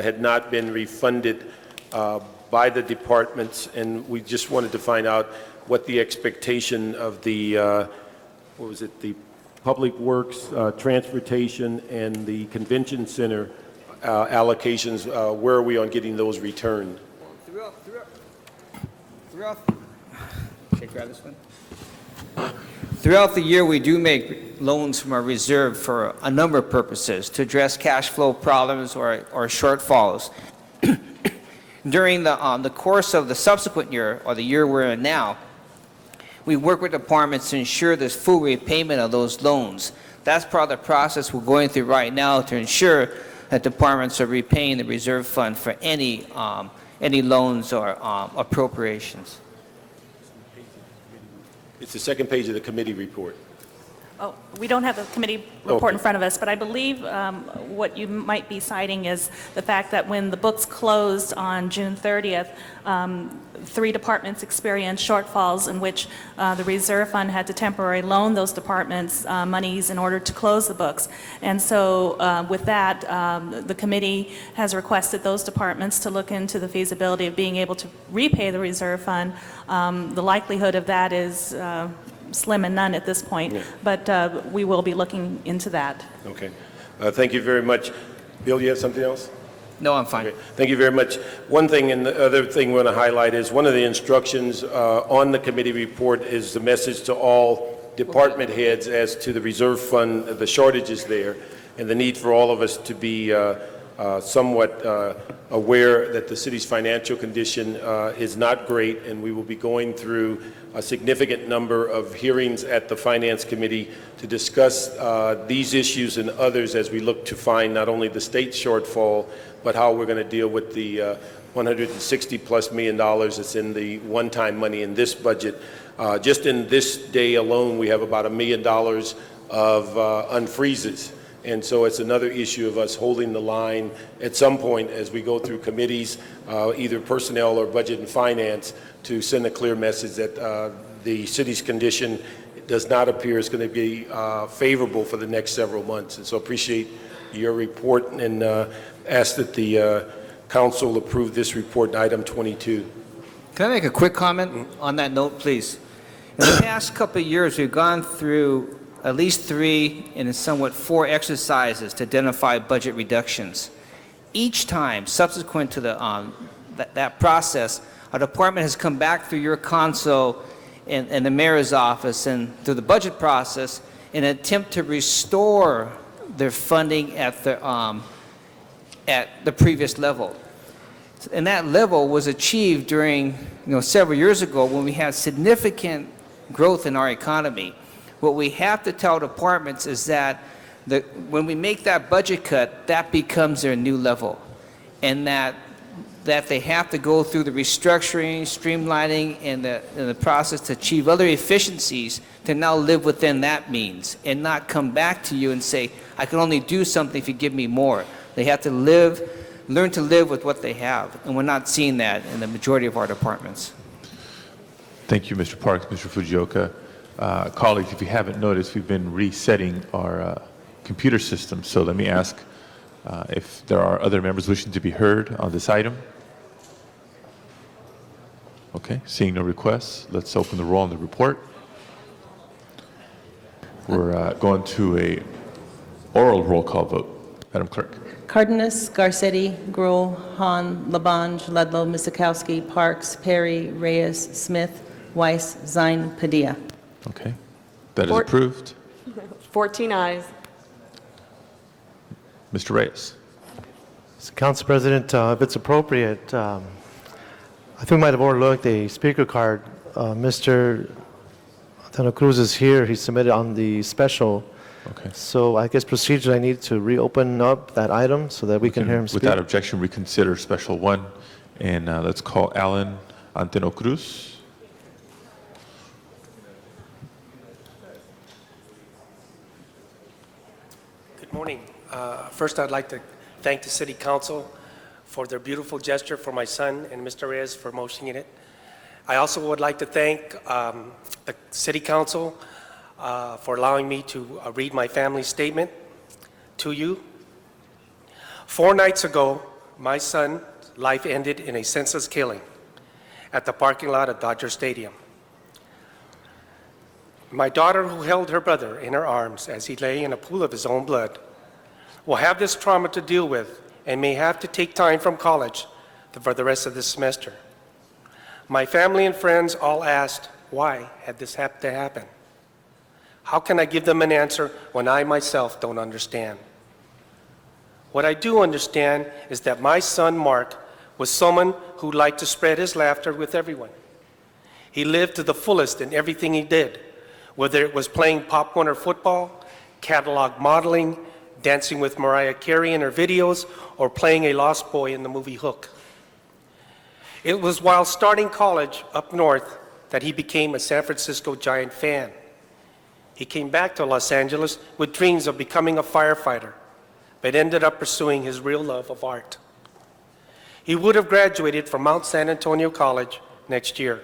had not been refunded by the departments, and we just wanted to find out what the expectation of the, what was it, the Public Works, Transportation, and the Convention Center allocations, where are we on getting those returned? Should I grab this one? Throughout the year, we do make loans from our reserve for a number of purposes, to address cash flow problems or shortfalls. During the course of the subsequent year, or the year we're in now, we work with departments to ensure there's full repayment of those loans. That's part of the process we're going through right now to ensure that departments are repaying the reserve fund for any loans or appropriations. It's the second page of the committee report. Oh, we don't have the committee report in front of us, but I believe what you might be citing is the fact that when the books closed on June 30th, 3 departments experienced shortfalls in which the reserve fund had to temporarily loan those departments monies in order to close the books. And so with that, the committee has requested those departments to look into the feasibility of being able to repay the reserve fund. The likelihood of that is slim and none at this point, but we will be looking into that. Okay. Thank you very much. Bill, you have something else? No, I'm fine. Okay. Thank you very much. One thing, and the other thing we want to highlight is one of the instructions on the committee report is the message to all department heads as to the reserve fund, the shortages there, and the need for all of us to be somewhat aware that the city's financial condition is not great, and we will be going through a significant number of hearings at the Finance Committee to discuss these issues and others as we look to find not only the state shortfall, but how we're going to deal with the $160+ million that's in the one-time money in this budget. Just in this day alone, we have about $1 million of unfreezes. And so it's another issue of us holding the line at some point as we go through committees, either personnel or budget and finance, to send a clear message that the city's condition does not appear is going to be favorable for the next several months. And so appreciate your report and ask that the council approve this report in item 22. Can I make a quick comment on that note, please? In the past couple of years, we've gone through at least 3 and somewhat 4 exercises to identify budget reductions. Each time, subsequent to that process, our department has come back through your console and the mayor's office and through the budget process in an attempt to restore their funding at the previous level. And that level was achieved during several years ago when we had significant growth in our economy. What we have to tell departments is that when we make that budget cut, that becomes their new level, and that they have to go through the restructuring, streamlining, and the process to achieve other efficiencies to now live within that means and not come back to you and say, I can only do something if you give me more. They have to learn to live with what they have, and we're not seeing that in the majority of our departments. Thank you, Mr. Parks, Mr. Fujioka. Colleagues, if you haven't noticed, we've been resetting our computer system. So let me ask if there are other members wishing to be heard on this item. Okay, seeing no requests, let's open the roll on the report. We're going to a oral roll call vote. Madam Clerk. Cardenas, Garcetti, Gruhl, Hahn, Labange, Ludlow, Misakowski, Parks, Perry, Reyes, Smith, Weiss, Zine, Padilla. Okay, that is approved. 14 ayes. Mr. Reyes. Council President, if it's appropriate, I think we might have overlooked a speaker card. Mr. Antonio Cruz is here. He submitted on the special. Okay. So I guess procedure, I need to reopen up that item so that we can hear him speak. Without objection, reconsider special one. And let's call Alan Antonio Cruz. Good morning. First, I'd like to thank the City Council for their beautiful gesture for my son and Mr. Reyes for motioning it. I also would like to thank the City Council for allowing me to read my family statement to you. 4 nights ago, my son's life ended in a senseless killing at the parking lot of Dodger Stadium. My daughter, who held her brother in her arms as he lay in a pool of his own blood, will have this trauma to deal with and may have to take time from college for the rest of this semester. My family and friends all asked, why had this have to happen? How can I give them an answer when I myself don't understand? What I do understand is that my son, Mark, was someone who liked to spread his laughter with everyone. He lived to the fullest in everything he did, whether it was playing Pop Warner football, catalog modeling, dancing with Mariah Carey in her videos, or playing a lost boy in the movie Hook. It was while starting college up north that he became a San Francisco Giant fan. He came back to Los Angeles with dreams of becoming a firefighter, but ended up pursuing his real love of art. He would have graduated from Mount San Antonio College next year.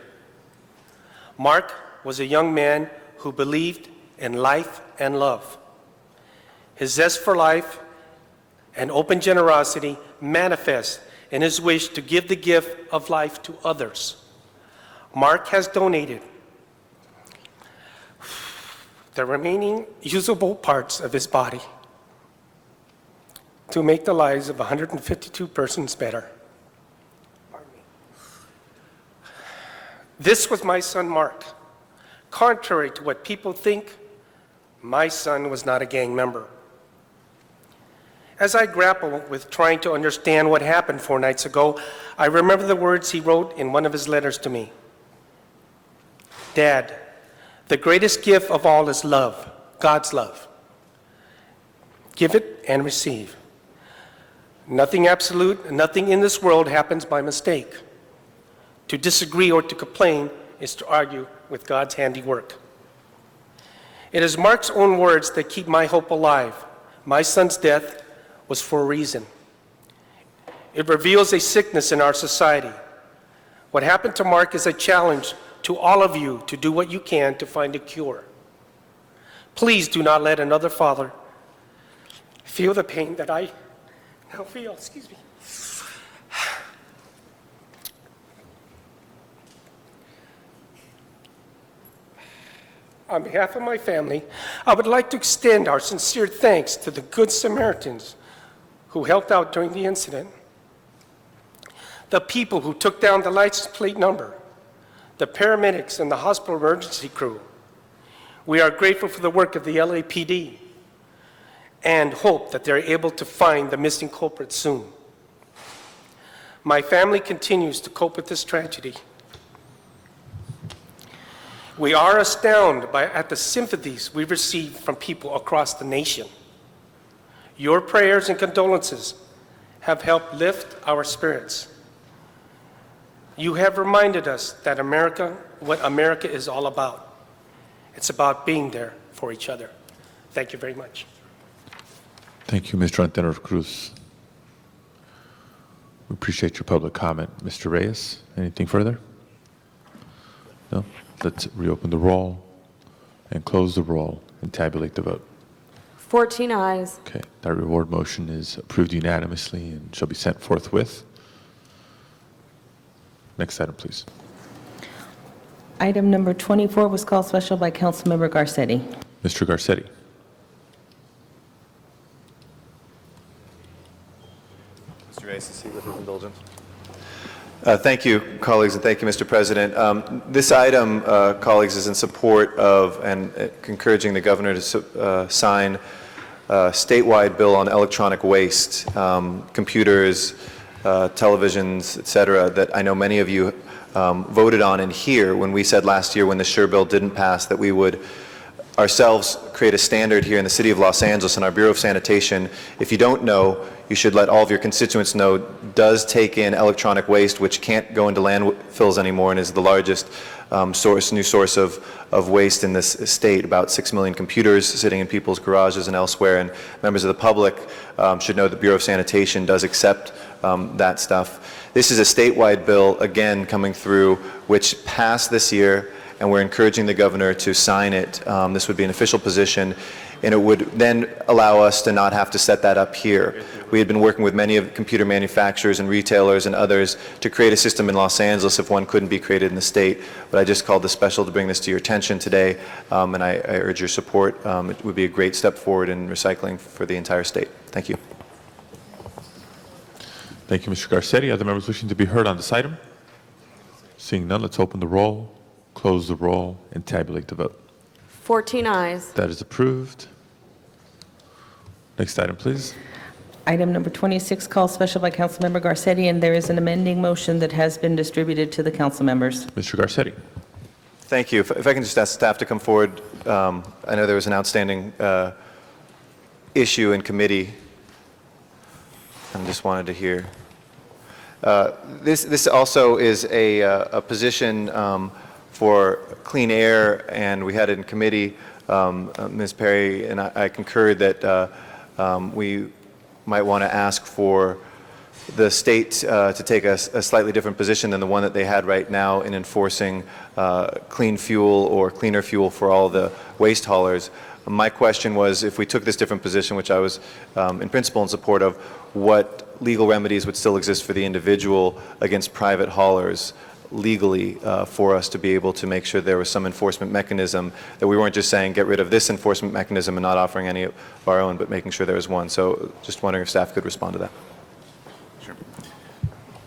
Mark was a young man who believed in life and love. His zest for life and open generosity manifest in his wish to give the gift of life to others. Mark has donated the remaining usable parts of his body to make the lives of 152 persons better. This was my son, Mark. Contrary to what people think, my son was not a gang member. As I grapple with trying to understand what happened 4 nights ago, I remember the words he wrote in one of his letters to me. Dad, the greatest gift of all is love, God's love. Give it and receive. Nothing absolute, nothing in this world happens by mistake. To disagree or to complain is to argue with God's handiwork. It is Mark's own words that keep my hope alive. My son's death was for a reason. It reveals a sickness in our society. What happened to Mark is a challenge to all of you to do what you can to find a cure. Please do not let another father feel the pain that I now feel. Excuse me. On behalf of my family, I would like to extend our sincere thanks to the Good Samaritans who helped out during the incident, the people who took down the license plate number, the paramedics and the hospital emergency crew. We are grateful for the work of the LAPD and hope that they're able to find the missing culprit soon. My family continues to cope with this tragedy. We are astounded at the sympathies we receive from people across the nation. Your prayers and condolences have helped lift our spirits. You have reminded us that what America is all about. It's about being there for each other. Thank you very much. Thank you, Mr. Antenor Cruz. We appreciate your public comment. Mr. Reyes, anything further? No? Let's reopen the roll and close the roll and tabulate the vote. 14 ayes. Okay, that reward motion is approved unanimously and shall be sent forthwith. Next item, please. Item number 24 was called special by Councilmember Garcetti. Mr. Garcetti. Mr. Reyes, with his indulgence. Thank you, colleagues, and thank you, Mr. President. This item, colleagues, is in support of and encouraging the governor to sign a statewide bill on electronic waste, computers, televisions, et cetera, that I know many of you voted on in here when we said last year when the SURE bill didn't pass that we would ourselves create a standard here in the city of Los Angeles, and our Bureau of Sanitation, if you don't know, you should let all of your constituents know, does take in electronic waste, which can't go into landfills anymore and is the largest new source of waste in this state. About 6 million computers sitting in people's garages and elsewhere, and members of the public should know the Bureau of Sanitation does accept that stuff. This is a statewide bill, again, coming through, which passed this year, and we're encouraging the governor to sign it. This would be an official position, and it would then allow us to not have to set that up here. We had been working with many of computer manufacturers and retailers and others to create a system in Los Angeles if one couldn't be created in the state, but I just called this special to bring this to your attention today, and I urge your support. It would be a great step forward in recycling for the entire state. Thank you. Thank you, Mr. Garcetti. Other members wishing to be heard on this item? Seeing none, let's open the roll, close the roll, and tabulate the vote. 14 ayes. That is approved. Next item, please. Item number 26, called special by Councilmember Garcetti, and there is an amending motion that has been distributed to the council members. Mr. Garcetti. Thank you. If I can just ask staff to come forward. I know there was an outstanding issue in committee. I just wanted to hear. This also is a position for clean air, and we had it in committee. Ms. Perry and I concurred that we might want to ask for the state to take a slightly different position than the one that they had right now in enforcing clean fuel or cleaner fuel for all the waste haulers. My question was, if we took this different position, which I was in principle in support of, what legal remedies would still exist for the individual against private haulers legally for us to be able to make sure there was some enforcement mechanism, that we weren't just saying get rid of this enforcement mechanism and not offering any of our own, but making sure there was one. So just wondering if staff could respond to that. Sure.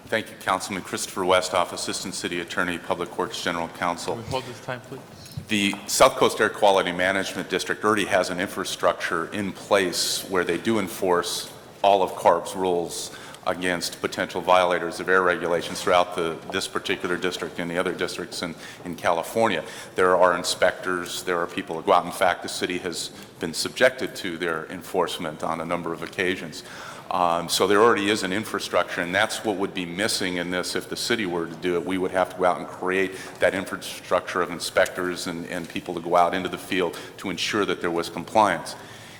Thank you, Councilman Christopher Westhoff, Assistant City Attorney, Public Works General Counsel. Can we hold this time, please? The South Coast Air Quality Management District already has an infrastructure in place where they do enforce all of CARB's rules against potential violators of air regulations throughout this particular district and the other districts in California. There are inspectors, there are people that go out. In fact, the city has been subjected to their enforcement on a number of occasions. So there already is an infrastructure, and that's what would be missing in this. If the city were to do it, we would have to go out and create that infrastructure of inspectors and people to go out into the field to ensure that there was compliance.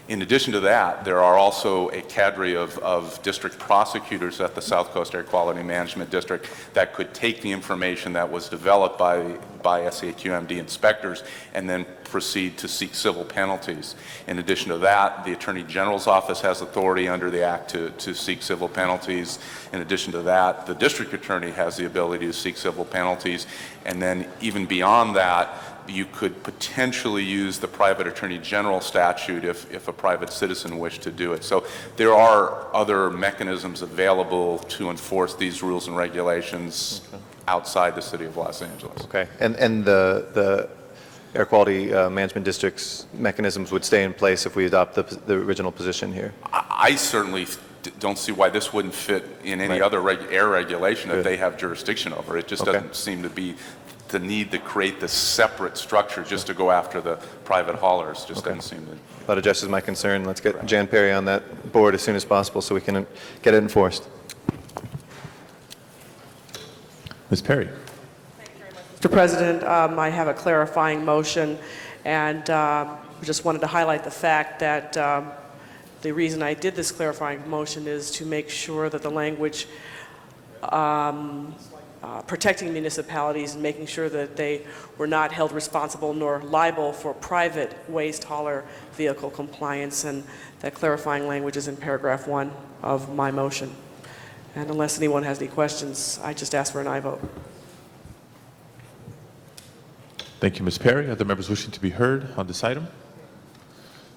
In addition to that, there are also a cadre of district prosecutors at the South Coast Air Quality Management District that could take the information that was developed by SAQMD inspectors and then proceed to seek civil penalties. In addition to that, the Attorney General's office has authority under the Act to seek civil penalties. In addition to that, the district attorney has the ability to seek civil penalties. And then even beyond that, you could potentially use the private attorney general statute if a private citizen wished to do it. So there are other mechanisms available to enforce these rules and regulations outside the city of Los Angeles. Okay. And the Air Quality Management District's mechanisms would stay in place if we adopt the original position here? I certainly don't see why this wouldn't fit in any other air regulation that they have jurisdiction over. It just doesn't seem to be the need to create this separate structure just to go after the private haulers just doesn't seem to... That addresses my concern. Let's get Jan Perry on that board as soon as possible so we can get it enforced. Ms. Perry. Mr. President, I have a clarifying motion, and just wanted to highlight the fact that the reason I did this clarifying motion is to make sure that the language protecting municipalities and making sure that they were not held responsible nor liable for private waste hauler vehicle compliance, and that clarifying language is in paragraph 1 of my motion. And unless anyone has any questions, I just ask for an aye vote. Thank you, Ms. Perry. Other members wishing to be heard on this item?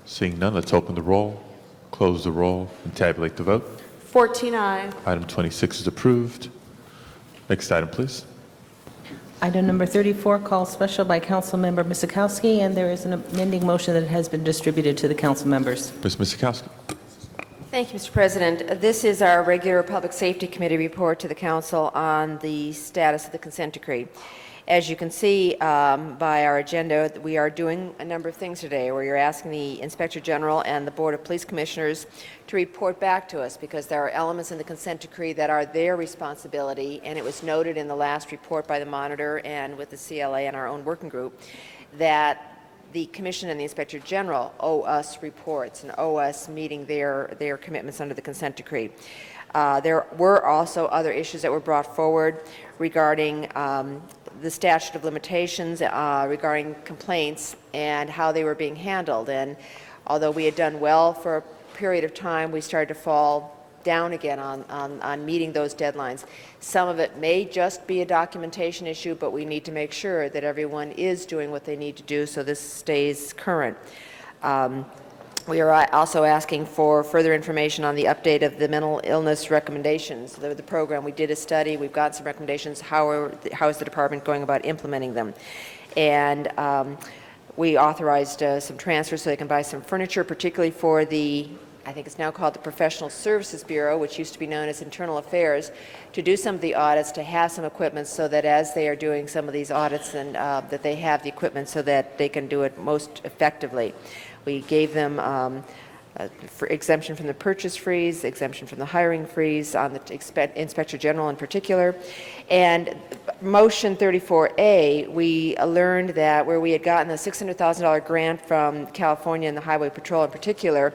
Seeing none, let's open the roll, close the roll, and tabulate the vote. 14 ayes. Item 26 is approved. Next item, please. Item number 34, call special by Councilmember Miskowski, and there is an amending motion that has been distributed to the council members. Ms. Miskowski. Thank you, Mr. President. This is our regular Public Safety Committee report to the council on the status of the consent decree. As you can see by our agenda, we are doing a number of things today where you're asking the Inspector General and the Board of Police Commissioners to report back to us, because there are elements in the consent decree that are their responsibility, and it was noted in the last report by the monitor and with the CLA and our own working group that the Commission and the Inspector General owe us reports and owe us meeting their commitments under the consent decree. There were also other issues that were brought forward regarding the statute of limitations, regarding complaints and how they were being handled. And although we had done well for a period of time, we started to fall down again on meeting those deadlines. Some of it may just be a documentation issue, but we need to make sure that everyone is doing what they need to do so this stays current. We are also asking for further information on the update of the mental illness recommendations. The program, we did a study, we've got some recommendations. How is the department going about implementing them? And we authorized some transfers so they can buy some furniture, particularly for the, I think it's now called the Professional Services Bureau, which used to be known as Internal Affairs, to do some of the audits, to have some equipment so that as they are doing some of these audits, and that they have the equipment so that they can do it most effectively. We gave them for exemption from the purchase freeze, exemption from the hiring freeze on the Inspector General in particular. And motion 34A, we learned that where we had gotten a $600,000 grant from California and the Highway Patrol in particular,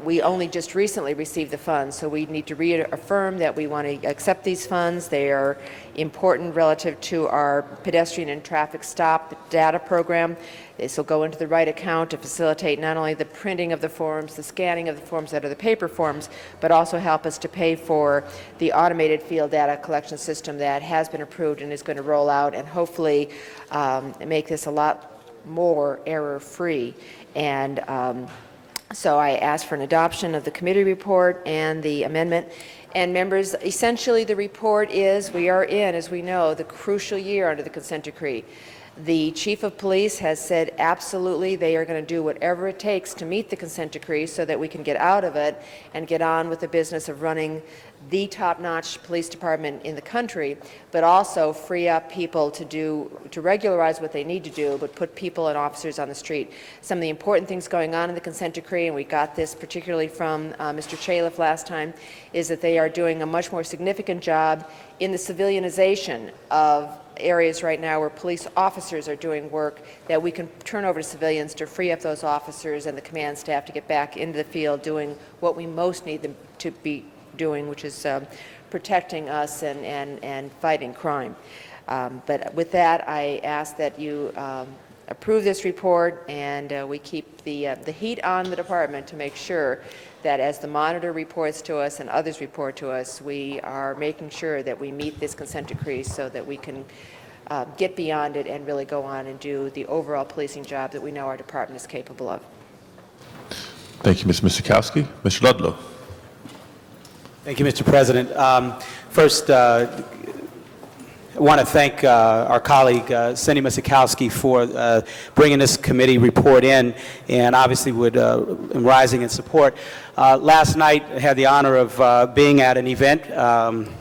we only just recently received the funds, so we need to reaffirm that we want to accept these funds. They are important relative to our pedestrian and traffic stop data program. This will go into the right account to facilitate not only the printing of the forms, the scanning of the forms that are the paper forms, but also help us to pay for the automated field data collection system that has been approved and is going to roll out and hopefully make this a lot more error-free. And so I ask for an adoption of the committee report and the amendment. And members, essentially the report is we are in, as we know, the crucial year under the consent decree. The Chief of Police has said absolutely they are going to do whatever it takes to meet the consent decree so that we can get out of it and get on with the business of running the top-notch police department in the country, but also free up people to regularize what they need to do, but put people and officers on the street. Some of the important things going on in the consent decree, and we got this particularly from Mr. Chaliff last time, is that they are doing a much more significant job in the civilianization of areas right now where police officers are doing work that we can turn over to civilians to free up those officers and the command staff to get back into the field doing what we most need them to be doing, which is protecting us and fighting crime. But with that, I ask that you approve this report, and we keep the heat on the department to make sure that as the monitor reports to us and others report to us, we are making sure that we meet this consent decree so that we can get beyond it and really go on and do the overall policing job that we know our department is capable of. Thank you, Ms. Miskowski. Mr. Ludlow. Thank you, Mr. President. First, want to thank our colleague Cindy Misikowski for bringing this committee report in, and obviously am rising in support. Last night, I had the honor of being at an event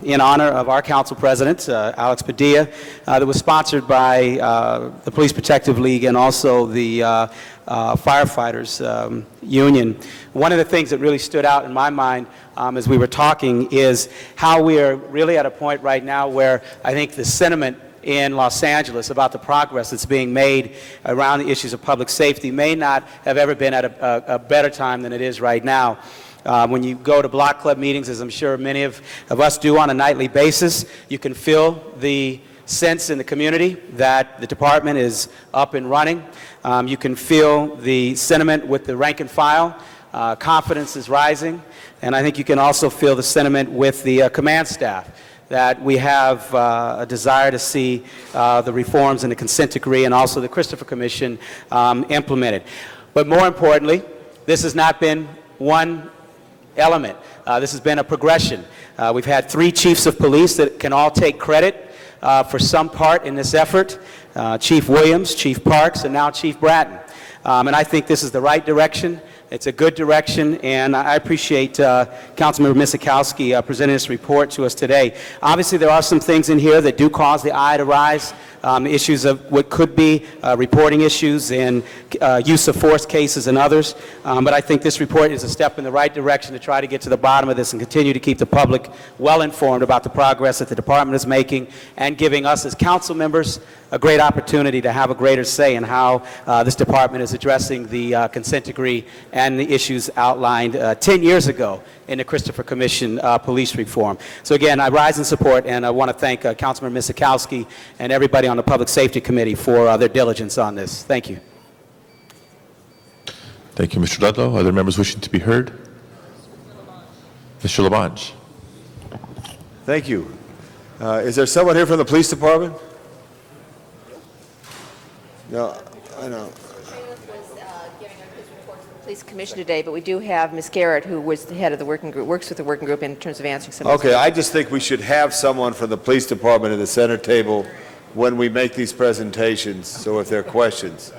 in honor of our council president, Alex Padilla, that was sponsored by the Police Protective League and also the Firefighters Union. One of the things that really stood out in my mind as we were talking is how we are really at a point right now where I think the sentiment in Los Angeles about the progress that's being made around the issues of public safety may not have ever been at a better time than it is right now. When you go to block club meetings, as I'm sure many of us do on a nightly basis, you can feel the sense in the community that the department is up and running. You can feel the sentiment with the rank and file. Confidence is rising. And I think you can also feel the sentiment with the command staff, that we have a desire to see the reforms in the consent decree and also the Christopher Commission implemented. But more importantly, this has not been one element. This has been a progression. We've had 3 chiefs of police that can all take credit for some part in this effort, Chief Williams, Chief Parks, and now Chief Bratton. And I think this is the right direction. It's a good direction, and I appreciate Councilmember Misikowski presenting this report to us today. Obviously, there are some things in here that do cause the eye to rise, issues of what could be reporting issues and use of force cases and others. But I think this report is a step in the right direction to try to get to the bottom of this and continue to keep the public well informed about the progress that the department is making and giving us as council members a great opportunity to have a greater say in how this department is addressing the consent decree and the issues outlined 10 years ago in the Christopher Commission police reform. So again, I rise in support, and I want to thank Councilmember Misikowski and everybody on the Public Safety Committee for their diligence on this. Thank you. Thank you, Mr. Ludlow. Other members wishing to be heard? Mr. Labange. Thank you. Is there someone here from the police department? No, I know. Police Commission today, but we do have Ms. Garrett, who was the head of the working group, works with the working group in terms of answering some of Okay, I just think we should have someone from the police department at the center table when we make these presentations, so if there are questions.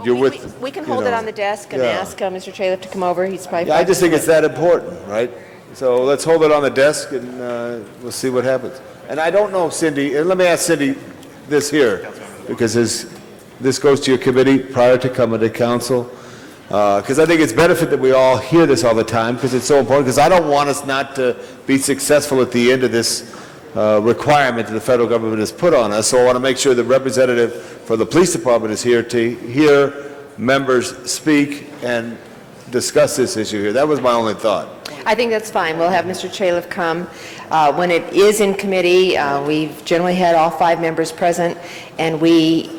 You're with, we can you hold it know, on the desk and yeah. ask Mr. Chaliff to come over. He's probably... Yeah, I just think it's that important, right? So let's hold it on the desk and we'll see what happens. And I don't know, Cindy, and let me ask Cindy this here, because this goes to your committee prior to coming to council. Because I think it's benefit that we all hear this all the time, because it's so important, because I don't want us not to be successful at the end of this requirement that the federal government has put on us. So I want to make sure the representative for the police department is here to hear members speak and discuss this issue here. That was my only thought. I think that's fine. We'll have Mr. Chaliff come. When it is in committee, we've generally had all 5 members present, and we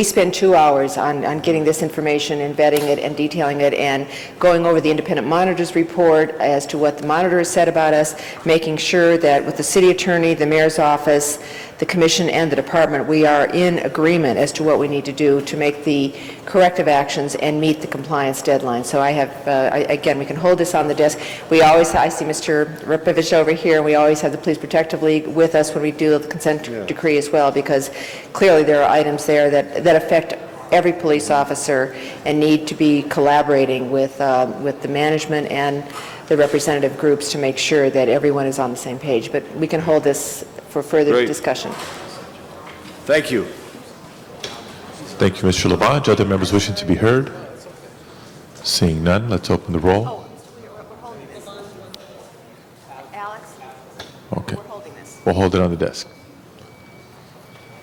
spend 2 hours on getting this information and vetting it and detailing it and going over the independent monitor's report as to what the monitor has said about us, making sure that with the city attorney, the mayor's office, the commission, and the department, we are in agreement as to what we need to do to make the corrective actions and meet the compliance deadline. So I have, again, we can hold this on the desk. We always, I see Mr. Ripovich over here, and we always have the Police Protective League with us when we do the consent decree as well, because clearly there are items there that affect every police officer and need to be collaborating with the management and the representative groups to make sure that everyone is on the same page. But we can hold this for further discussion. Thank you. Thank you, Mr. Labange. Other members wishing to be heard? Seeing none, let's open the roll. Alex? Okay. We'll hold it on the desk.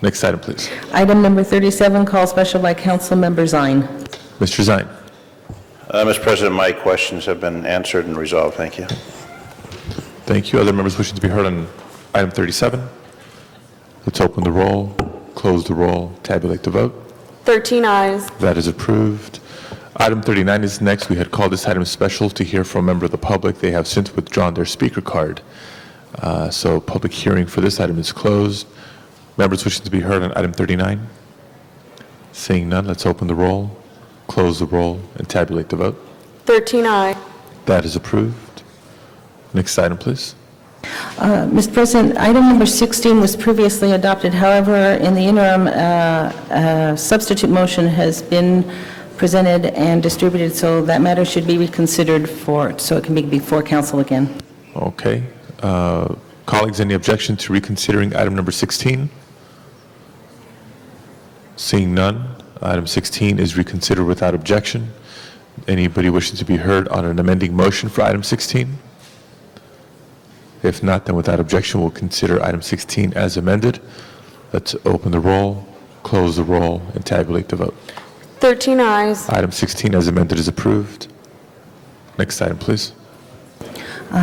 Next item, please. Item number 37, call special by Councilmember Zine. Mr. Zine. Mr. President, my questions have been answered and resolved. Thank you. Thank you. Other members wishing to be heard on item 37? Let's open the roll, close the roll, tabulate the vote. 13 ayes. That is approved. Item 39 is next. We had called this item special to hear from a member of the public. They have since withdrawn their speaker card. So public hearing for this item is closed. Members wishing to be heard on item 39? Seeing none, let's open the roll, close the roll, and tabulate the vote. 13 ayes. That is approved. Next item, please. Mr. President, item number 16 was previously adopted. However, in the interim, a substitute motion has been presented and distributed, so that matter should be reconsidered so it can be before council again. Okay. Colleagues, any objection to reconsidering item number 16? Seeing none, item 16 is reconsidered without objection. Anybody wishing to be heard on an amending motion for item 16? If not, then without objection, we'll consider item 16 as amended. Let's open the roll, close the roll, and tabulate the vote. 13 ayes. Item 16 as amended is approved. Next item, please.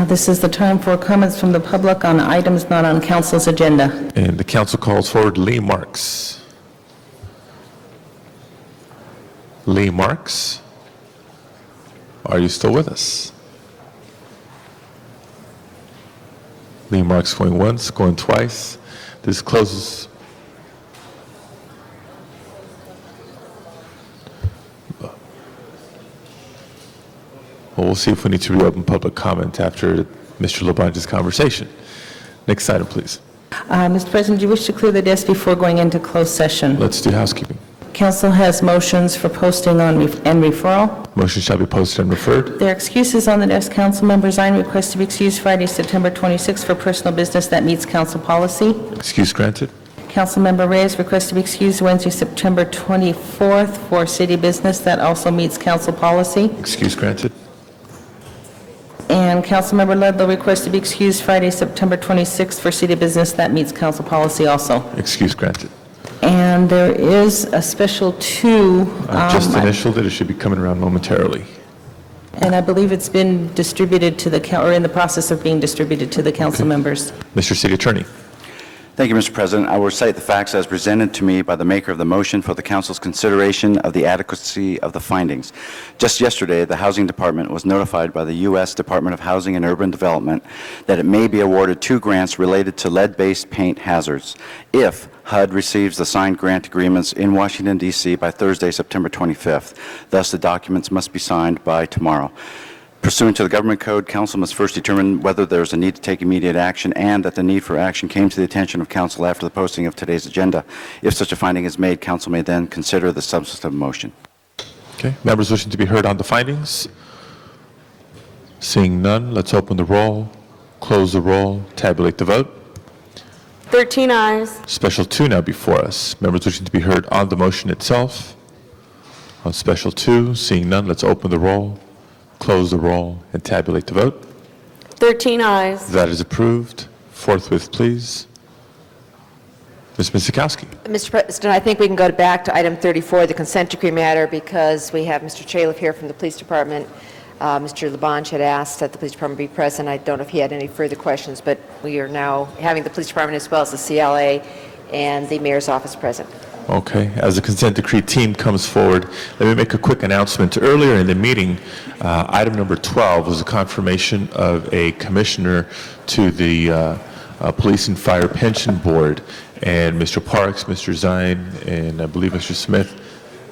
This is the time for comments from the public on items not on council's agenda. And the council calls forward Lee Marks. Lee Marks, are you still with us? Lee Marks going once, going twice. This closes. Well, we'll see if we need to reopen public comment after Mr. Labange's conversation. Next item, please. Mr. President, do you wish to clear the desk before going into closed session? Let's do housekeeping. Council has motions for posting and referral. Motion shall be posted and referred. There are excuses on the desk. Council member Zine requests to be excused Friday, September 26th for personal business that meets council policy. Excuse granted. Council member Reyes requests to be excused Wednesday, September 24th for city business that also meets council policy. Excuse granted. And Councilmember Ludlow requests to be excused Friday, September 26th for city business that meets council policy also. Excuse granted. And there is a special two. Just initialed it. It should be coming around momentarily. And I believe it's been distributed to the, or in the process of being distributed to the council members. Mr. City Attorney. Thank you, Mr. President. I will recite the facts as presented to me by the maker of the motion for the council's consideration of the adequacy of the findings. Just yesterday, the Housing Department was notified by the U.S. Department of Housing and Urban Development that it may be awarded 2 grants related to lead-based paint hazards if HUD receives the signed grant agreements in Washington, D.C. by Thursday, September 25th. Thus, the documents must be signed by tomorrow. Pursuant to the Government Code, Council must first determine whether there is a need to take immediate action and that the need for action came to the attention of Council after the posting of today's agenda. If such a finding is made, Council may then consider the substantive motion. Okay. Members wishing to be heard on the findings? Seeing none, let's open the roll, close the roll, tabulate the vote. 13 ayes. Special 2 now before us. Members wishing to be heard on the motion itself? On Special 2, seeing none, let's open the roll, close the roll, and tabulate the vote. 13 ayes. That is approved. Forthwith, please. Ms. Misikowski. Mr. President, I think we can go back to item 34, the consent decree matter, because we have Mr. Chaliff here from the Police Department. Mr. Labange had asked that the Police Department be present. I don't know if he had any further questions, but we are now having the Police Department as well as the CLA and the Mayor's Office present. Okay. As the consent decree team comes forward, let me make a quick announcement. Earlier in the meeting, item number 12 was a confirmation of a commissioner to the Police and Fire Pension Board. And Mr. Parks, Mr. Zine, and I believe Mr. Smith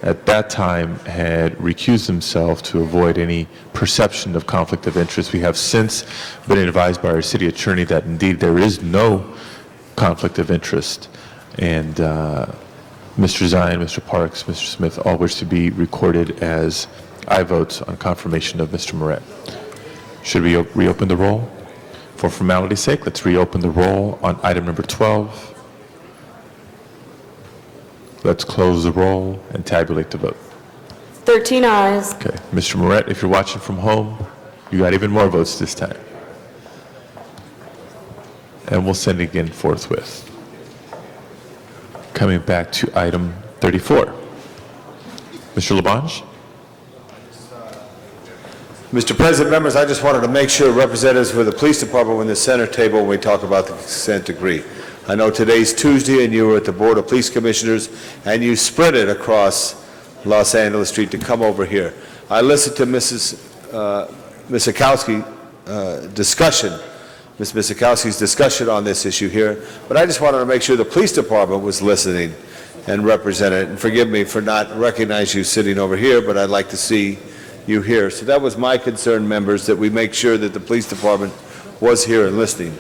at that time had recused himself to avoid any perception of conflict of interest. We have since been advised by our city attorney that indeed there is no conflict of interest. And Mr. Zine, Mr. Parks, Mr. Smith all wish to be recorded as aye votes on confirmation of Mr. Moret. Should we reopen the roll? For formality's sake, let's reopen the roll on item number 12. Let's close the roll and tabulate the vote. 13 ayes. Okay. Mr. Moret, if you're watching from home, you got even more votes this time. And we'll send it again forthwith. Coming back to item 34. Mr. Labange? Mr. President, members, I just wanted to make sure representatives for the police department were in the center table when we talk about the consent decree. I know today's Tuesday and you were at the Board of Police Commissioners and you sprinted across Los Angeles Street to come over here. I listened to Ms. Misikowski's discussion on this issue here, but I just wanted to make sure the police department was listening and represented. And forgive me for not recognizing you sitting over here, but I'd like to see you here. So that was my concern, members, that we make sure that the police department was here and listening.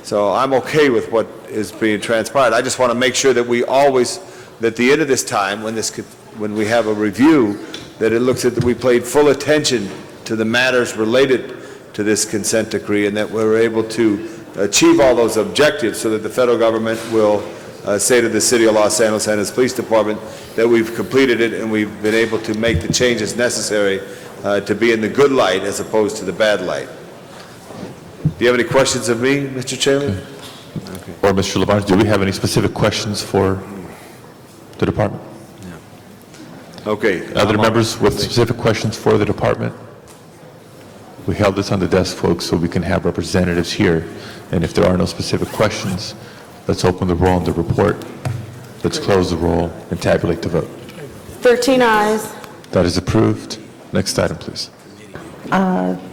So I'm okay with what is being transpired. I just want to make sure that we always, at the end of this time, when we have a review, that it looks at that we paid full attention to the matters related to this consent decree, and that we're able to achieve all those objectives so that the federal government will say to the City of Los Angeles and its police department that we've completed it and we've been able to make the changes necessary to be in the good light as opposed to the bad light. Do you have any questions of me, Mr. Chairman? Or Mr. Labarge, do we have any specific questions for the department? Okay. Other members with specific questions for the department? We held this on the desk, folks, so we can have representatives here. And if there are no specific questions, let's open the roll on the report. Let's close the roll and tabulate the vote. 13 ayes. That is approved. Next item, please.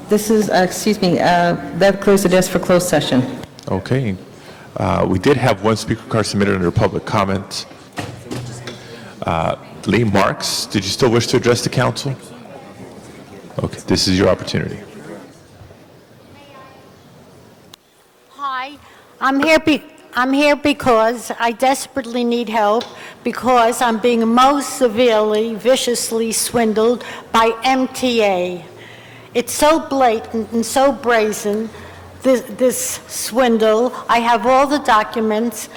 This is, that clears the desk for closed session. Okay. We did have one speaker card submitted under public comment. Lee Marks, did you still wish to address the council? Okay, this is your opportunity. Hi, I'm here because I desperately need help because I'm being most severely, viciously swindled by MTA. It's so blatant and so brazen, this swindle. I have all the documents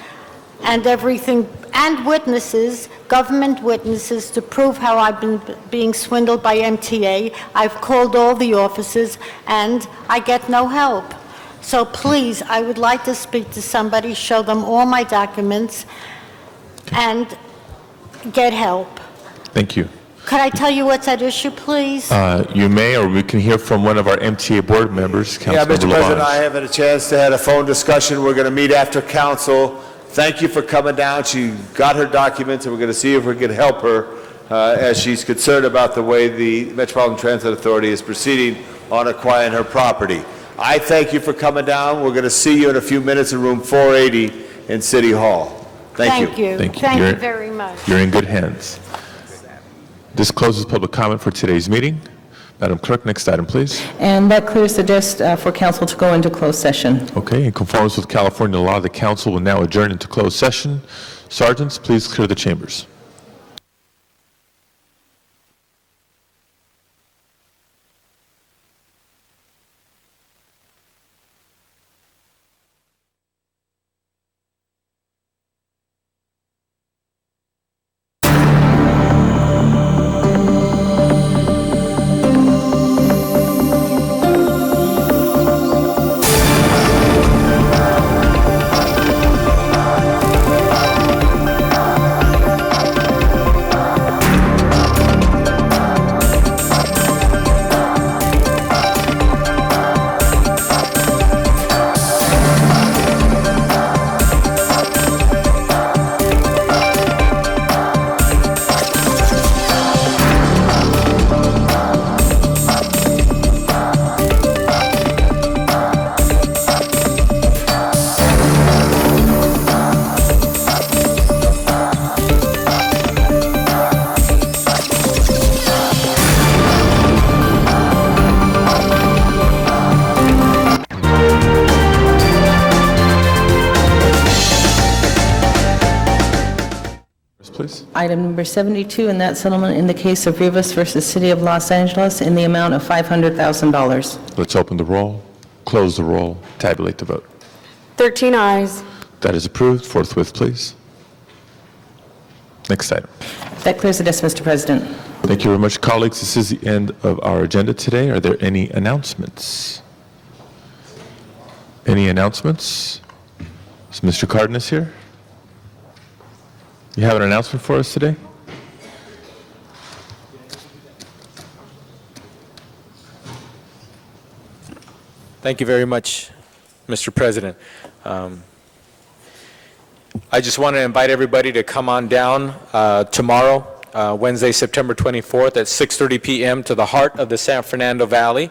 and everything, and witnesses, government witnesses, to prove how I've been being swindled by MTA. I've called all the offices, and I get no help. So please, I would like to speak to somebody, show them all my documents, and get help. Thank you. Could I tell you what's at issue, please? You may, or we can hear from one of our MTA board members, Yeah, Councilmember Mr. President, I Labange. haven't had a chance to have a phone discussion. We're going to meet after council. Thank you for coming down. She got her documents, and we're going to see if we can help her as she's concerned about the way the Metropolitan Transit Authority is proceeding on acquiring her property. I thank you for coming down. We're going to see you in a few minutes in room 480 in City Hall. Thank you. Thank you. Thank You're- you very much. You're in good hands. This closes public comment for today's meeting. Madam Clerk, next item, please. And that clears the desk for council to go into closed session. Okay, in conformance with California law, the council will now adjourn into closed session. Sergeants, please clear the chambers. Please. Item number 72, and that settlement in the case of Rivas versus City of Los Angeles in the amount of $500,000. Let's open the roll, close the roll, tabulate the vote. 13 ayes. That is approved. Forthwith, please. Next item. That clears the desk, Mr. President. Thank you very much, colleagues. This is the end of our agenda today. Are there any announcements? Any announcements? Is Mr. Cardenas here? You have an announcement for us today? Thank you very much, Mr. President. I just want to invite everybody to come on down tomorrow, Wednesday, September 24th at 6:30 p.m. to the heart of the San Fernando Valley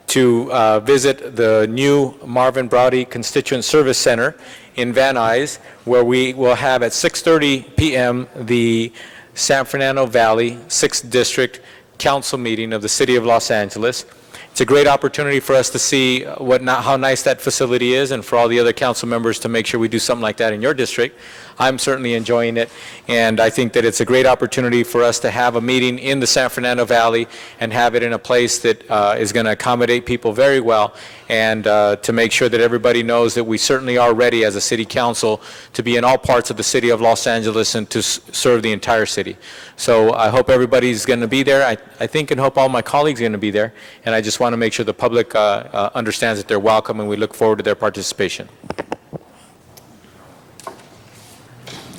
to visit the new Marvin Browdy Constituent Service Center in Van Nuys, where we will have at 6:30 p.m. the San Fernando Valley 6th District Council meeting of the City of Los Angeles. It's a great opportunity for us to see how nice that facility is, and for all the other council members to make sure we do something like that in your district. I'm certainly enjoying it, and I think that it's a great opportunity for us to have a meeting in the San Fernando Valley and have it in a place that is going to accommodate people very well, and to make sure that everybody knows that we certainly are ready as a city council to be in all parts of the city of Los Angeles and to serve the entire city. So I hope everybody's going to be there. I think and hope all my colleagues are going to be there, and I just want to make sure the public understands that they're welcome, and we look forward to their participation.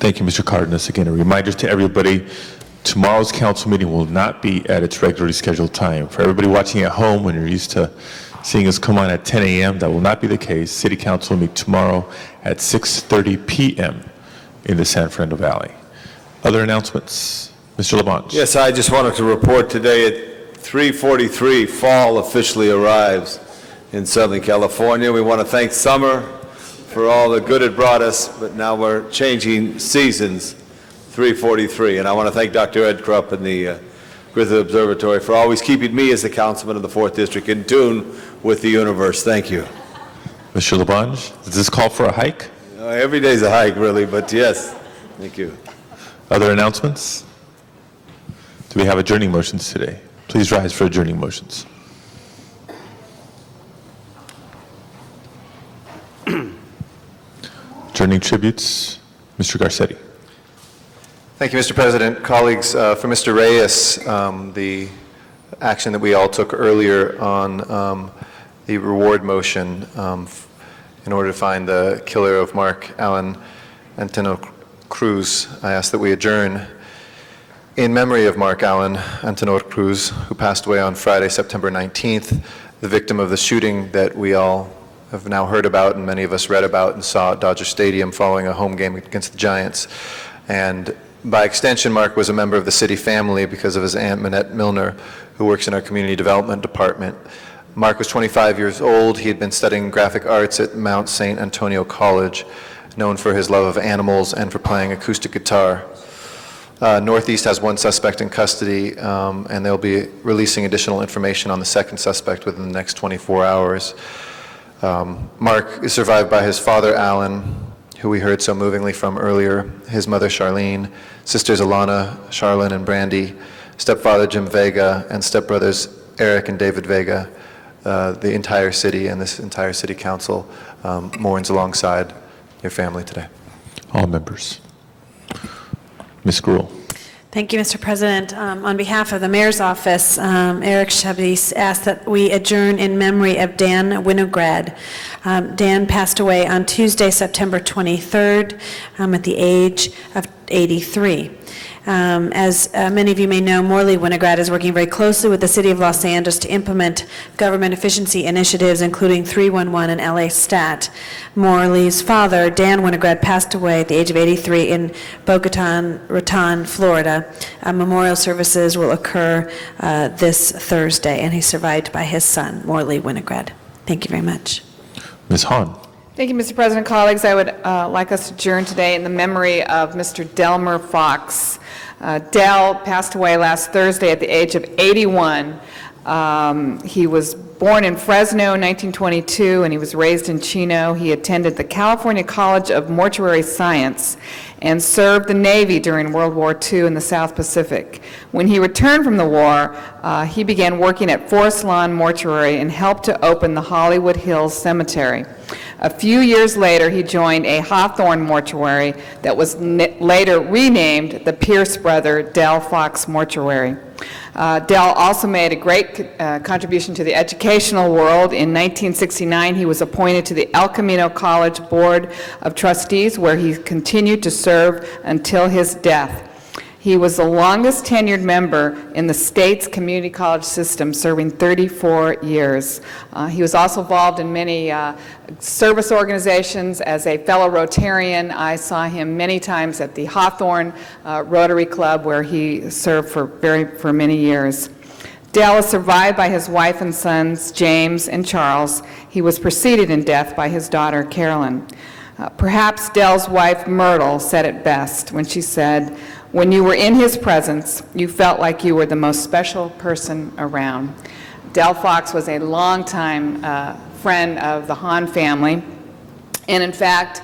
Thank you, Mr. Cardenas. Again, a reminder to everybody, tomorrow's council meeting will not be at its regularly scheduled time. For everybody watching at home, when you're used to seeing us come on at 10 a.m., that will not be the case. City Council will meet tomorrow at 6:30 p.m. in the San Fernando Valley. Other announcements? Mr. Labange. Yes, I just wanted to report today at 3:43, fall officially arrives in Southern California. We want to thank summer for all the good it brought us, but now we're changing seasons, 3:43. And I want to thank Dr. Ed Krupp and the Griffith Observatory for always keeping me as the councilman of the 4th District in tune with the universe. Thank you. Mr. Labange, does this call for a hike? Every day's a hike, really, but yes, thank you. Other announcements? Do we have adjourning motions today? Please rise for adjourning motions. Adjourning tributes, Mr. Garcetti. Thank you, Mr. President. Colleagues, for Mr. Reyes, the action that we all took earlier on the reward motion in order to find the killer of Mark Allen Antonio Cruz, I ask that we adjourn in memory of Mark Allen Antonio Cruz, who passed away on Friday, September 19th, the victim of the shooting that we all have now heard about and many of us read about and saw at Dodger Stadium following a home game against the Giants. And by extension, Mark was a member of the city family because of his aunt, Minette Milner, who works in our community development department. Mark was 25 years old. He had been studying graphic arts at Mount St. Antonio College, known for his love of animals and for playing acoustic guitar. Northeast has one suspect in custody, and they'll be releasing additional information on the second suspect within the next 24 hours. Mark is survived by his father, Alan, who we heard so movingly from earlier, his mother, Charlene, sisters Alana, Charlene, and Brandy, stepfather, Jim Vega, and stepbrothers, Eric and David Vega. The entire city and this entire city council mourns alongside your family today. All members. Ms. Gruhl. Thank you, Mr. President. On behalf of the Mayor's Office, Eric Chabis asked that we adjourn in memory of Dan Winograd. Dan passed away on Tuesday, September 23rd, at the age of 83. As many of you may know, Morley Winograd is working very closely with the City of Los Angeles to implement government efficiency initiatives, including 311 and LA Stat. Morley's father, Dan Winograd, passed away at the age of 83 in Boca Raton, Florida. Memorial services will occur this Thursday, and he's survived by his son, Morley Winograd. Thank you very much. Ms. Hahn. Thank you, Mr. President. Colleagues, I would like us to adjourn today in the memory of Mr. Delmer Fox. Del passed away last Thursday at the age of 81. He was born in Fresno in 1922, and he was raised in Chino. He attended the California College of Mortuary Science and served the Navy during World War II in the South Pacific. When he returned from the war, he began working at Forest Lawn Mortuary and helped to open the Hollywood Hills Cemetery. A few years later, he joined a Hawthorne mortuary that was later renamed the Pierce Brother Del Fox Mortuary. Del also made a great contribution to the educational world. In 1969, he was appointed to the El Camino College Board of Trustees, where he continued to serve until his death. He was the longest tenured member in the state's community college system, serving 34 years. He was also involved in many service organizations. As a fellow Rotarian, I saw him many times at the Hawthorne Rotary Club, where he served for many years. Del is survived by his wife and sons, James and Charles. He was preceded in death by his daughter, Carolyn. Perhaps Del's wife, Myrtle, said it best when she said, "When you were in his presence, you felt like you were the most special person around." Del Fox was a longtime friend of the Hahn family. And in fact,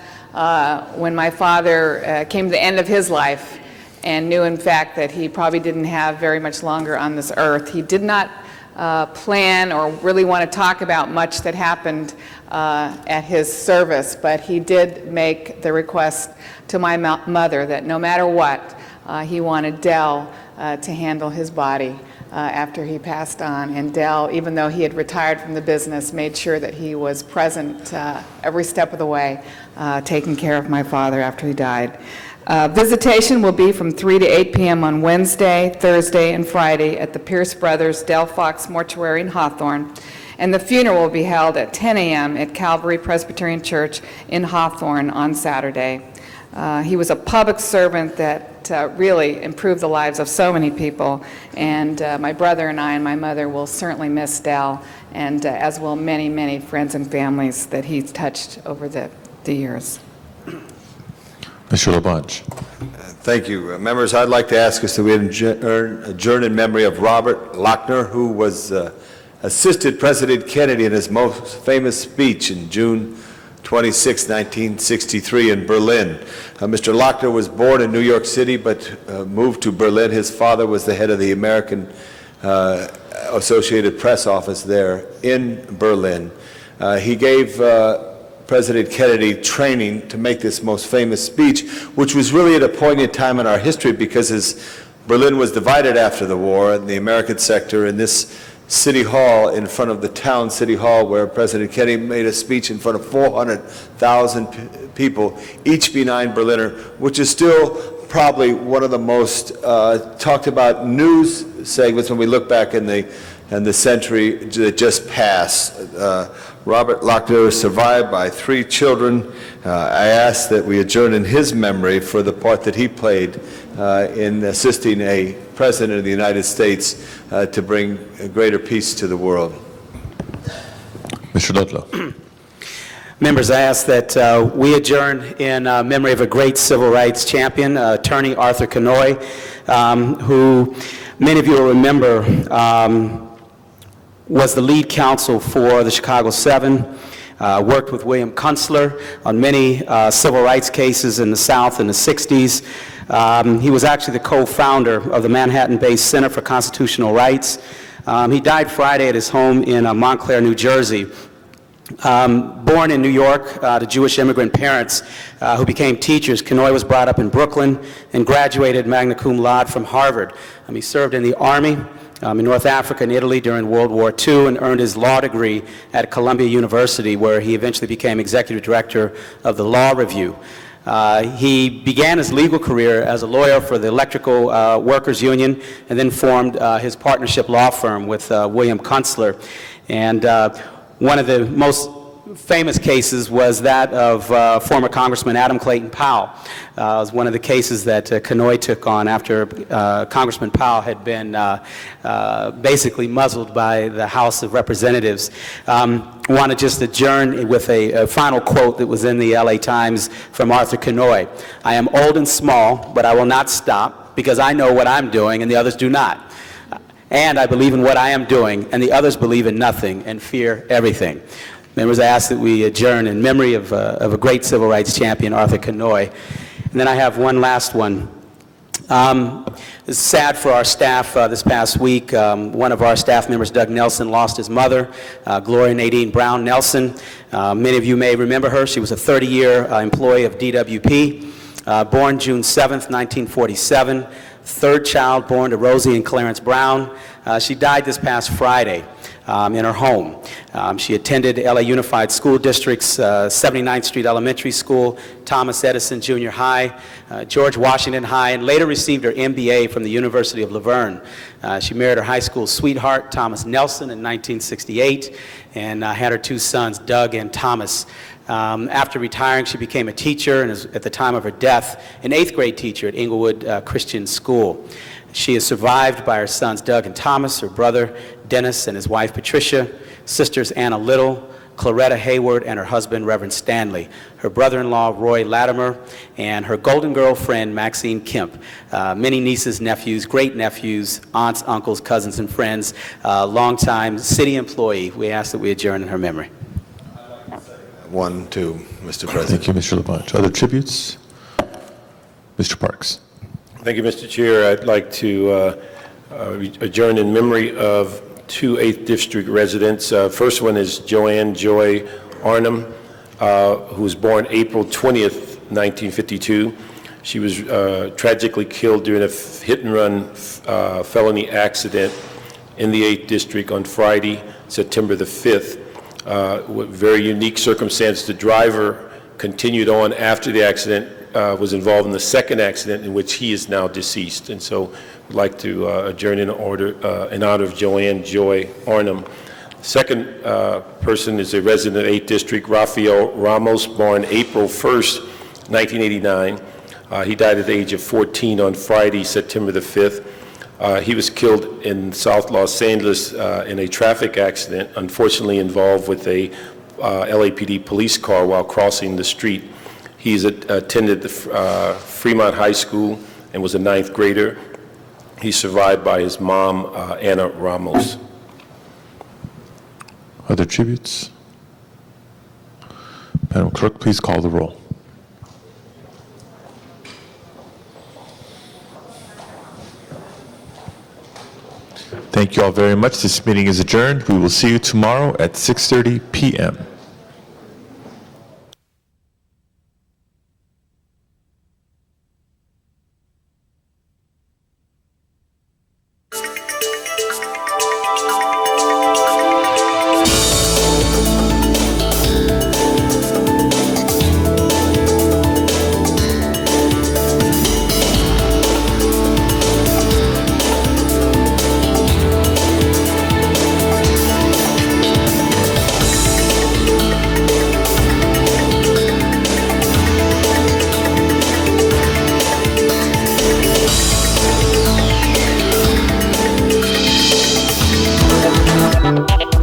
when my father came to the end of his life and knew, in fact, that he probably didn't have very much longer on this earth, he did not plan or really want to talk about much that happened at his service, but he did make the request to my mother that no matter what, he wanted Del to handle his body after he passed on. And Del, even though he had retired from the business, made sure that he was present every step of the way, taking care of my father after he died. Visitation will be from 3 to 8 p.m. on Wednesday, Thursday, and Friday at the Pierce Brothers Del Fox Mortuary in Hawthorne. And the funeral will be held at 10 a.m. at Calvary Presbyterian Church in Hawthorne on Saturday. He was a public servant that really improved the lives of so many people, and my brother and I and my mother will certainly miss Del, and as will many, many friends and families that he's touched over the years. Mr. LaBonge. Thank you. Members, I'd like to ask us that we adjourn in memory of Robert Lochner, who was assisted President Kennedy in his most famous speech in June 26, 1963 in Berlin. Mr. Lochner was born in New York City but moved to Berlin. His father was the head of the American Associated Press office there in Berlin. He gave President Kennedy training to make this most famous speech, which was really at a poignant time in our history because as Berlin was divided after the war and the American sector in this City Hall in front of the town City Hall where President Kennedy made a speech in front of 400,000 people, each benign Berliner, which is still probably one of the most talked about news segments when we look back in the century that just passed. Robert Lochner was survived by 3 children. I ask that we adjourn in his memory for the part that he played in assisting a president of the United States to bring a greater peace to the world. Mr. Ludlow. Members, I ask that we adjourn in memory of a great civil rights champion, attorney Arthur Kanoy, who many of you will remember was the lead counsel for the Chicago 7, worked with William Kunstler on many civil rights cases in the South in the 60s. He was actually the co-founder of the Manhattan-based Center for Constitutional Rights. He died Friday at his home in Montclair, New Jersey. Born in New York to Jewish immigrant parents who became teachers, Kanoy was brought up in Brooklyn and graduated magna cum laude from Harvard. He served in the Army in North Africa and Italy during World War II and earned his law degree at Columbia University, where he eventually became executive director of the Law Review. He began his legal career as a lawyer for the Electrical Workers Union and then formed his partnership law firm with William Kunstler. And one of the most famous cases was that of former Congressman Adam Clayton Powell. It was one of the cases that Kanoy took on after Congressman Powell had been basically muzzled by the House of Representatives. I want to just adjourn with a final quote that was in the LA Times from Arthur Kanoy. "I am old and small, but I will not stop because I know what I'm doing and the others do not. And I believe in what I am doing and the others believe in nothing and fear everything." Members, I ask that we adjourn in memory of a great civil rights champion, Arthur Kanoy. And then I have one last one. It's sad for our staff this past week. One of our staff members, Doug Nelson, lost his mother, Gloria Nadine Brown Nelson. Many of you may remember her. She was a 30-year employee of DWP, born June 7th, 1947. Third child born to Rosie and Clarence Brown. She died this past Friday in her home. She attended LA Unified School District's 79th Street Elementary School, Thomas Edison Junior High, George Washington High, and later received her MBA from the University of Laverne. She married her high school sweetheart, Thomas Nelson, in 1968, and had her 2 sons, Doug and Thomas. After retiring, she became a teacher and is, at the time of her death, an 8th grade teacher at Inglewood Christian School. She is survived by her sons Doug and Thomas, her brother Dennis and his wife Patricia, sisters Anna Little, Claretta Hayward and her husband, Reverend Stanley, her brother-in-law, Roy Latimer, and her golden girlfriend, Maxine Kemp, many nieces, nephews, great-nephews, aunts, uncles, cousins, and friends, longtime city employee. We ask that we adjourn in her memory. 1, 2, Mr. President. Thank you, Mr. Labange. Other tributes? Mr. Parks. Thank you, Mr. Chair. I'd like to adjourn in memory of two 8th District residents. First one is Joanne Joy Arnhem, who was born April 20th, 1952. She was tragically killed during a hit-and-run felony accident in the 8th District on Friday, September the 5th. With very unique circumstance, the driver continued on after the accident, was involved in the second accident in which he is now deceased. And so I'd like to adjourn in honor of Joanne Joy Arnhem. Second person is a resident of 8th District, Rafael Ramos, born April 1st, 1989. He died at the age of 14 on Friday, September the 5th. He was killed in South Los Angeles in a traffic accident, unfortunately involved with a LAPD police car while crossing the street. He's attended the Fremont High School and was a 9th grader. He's survived by his mom, Anna Ramos. Other tributes? Madam Clerk, please call the roll. Thank you all very much. This meeting is adjourned. We will see you tomorrow at 6:30 p.m.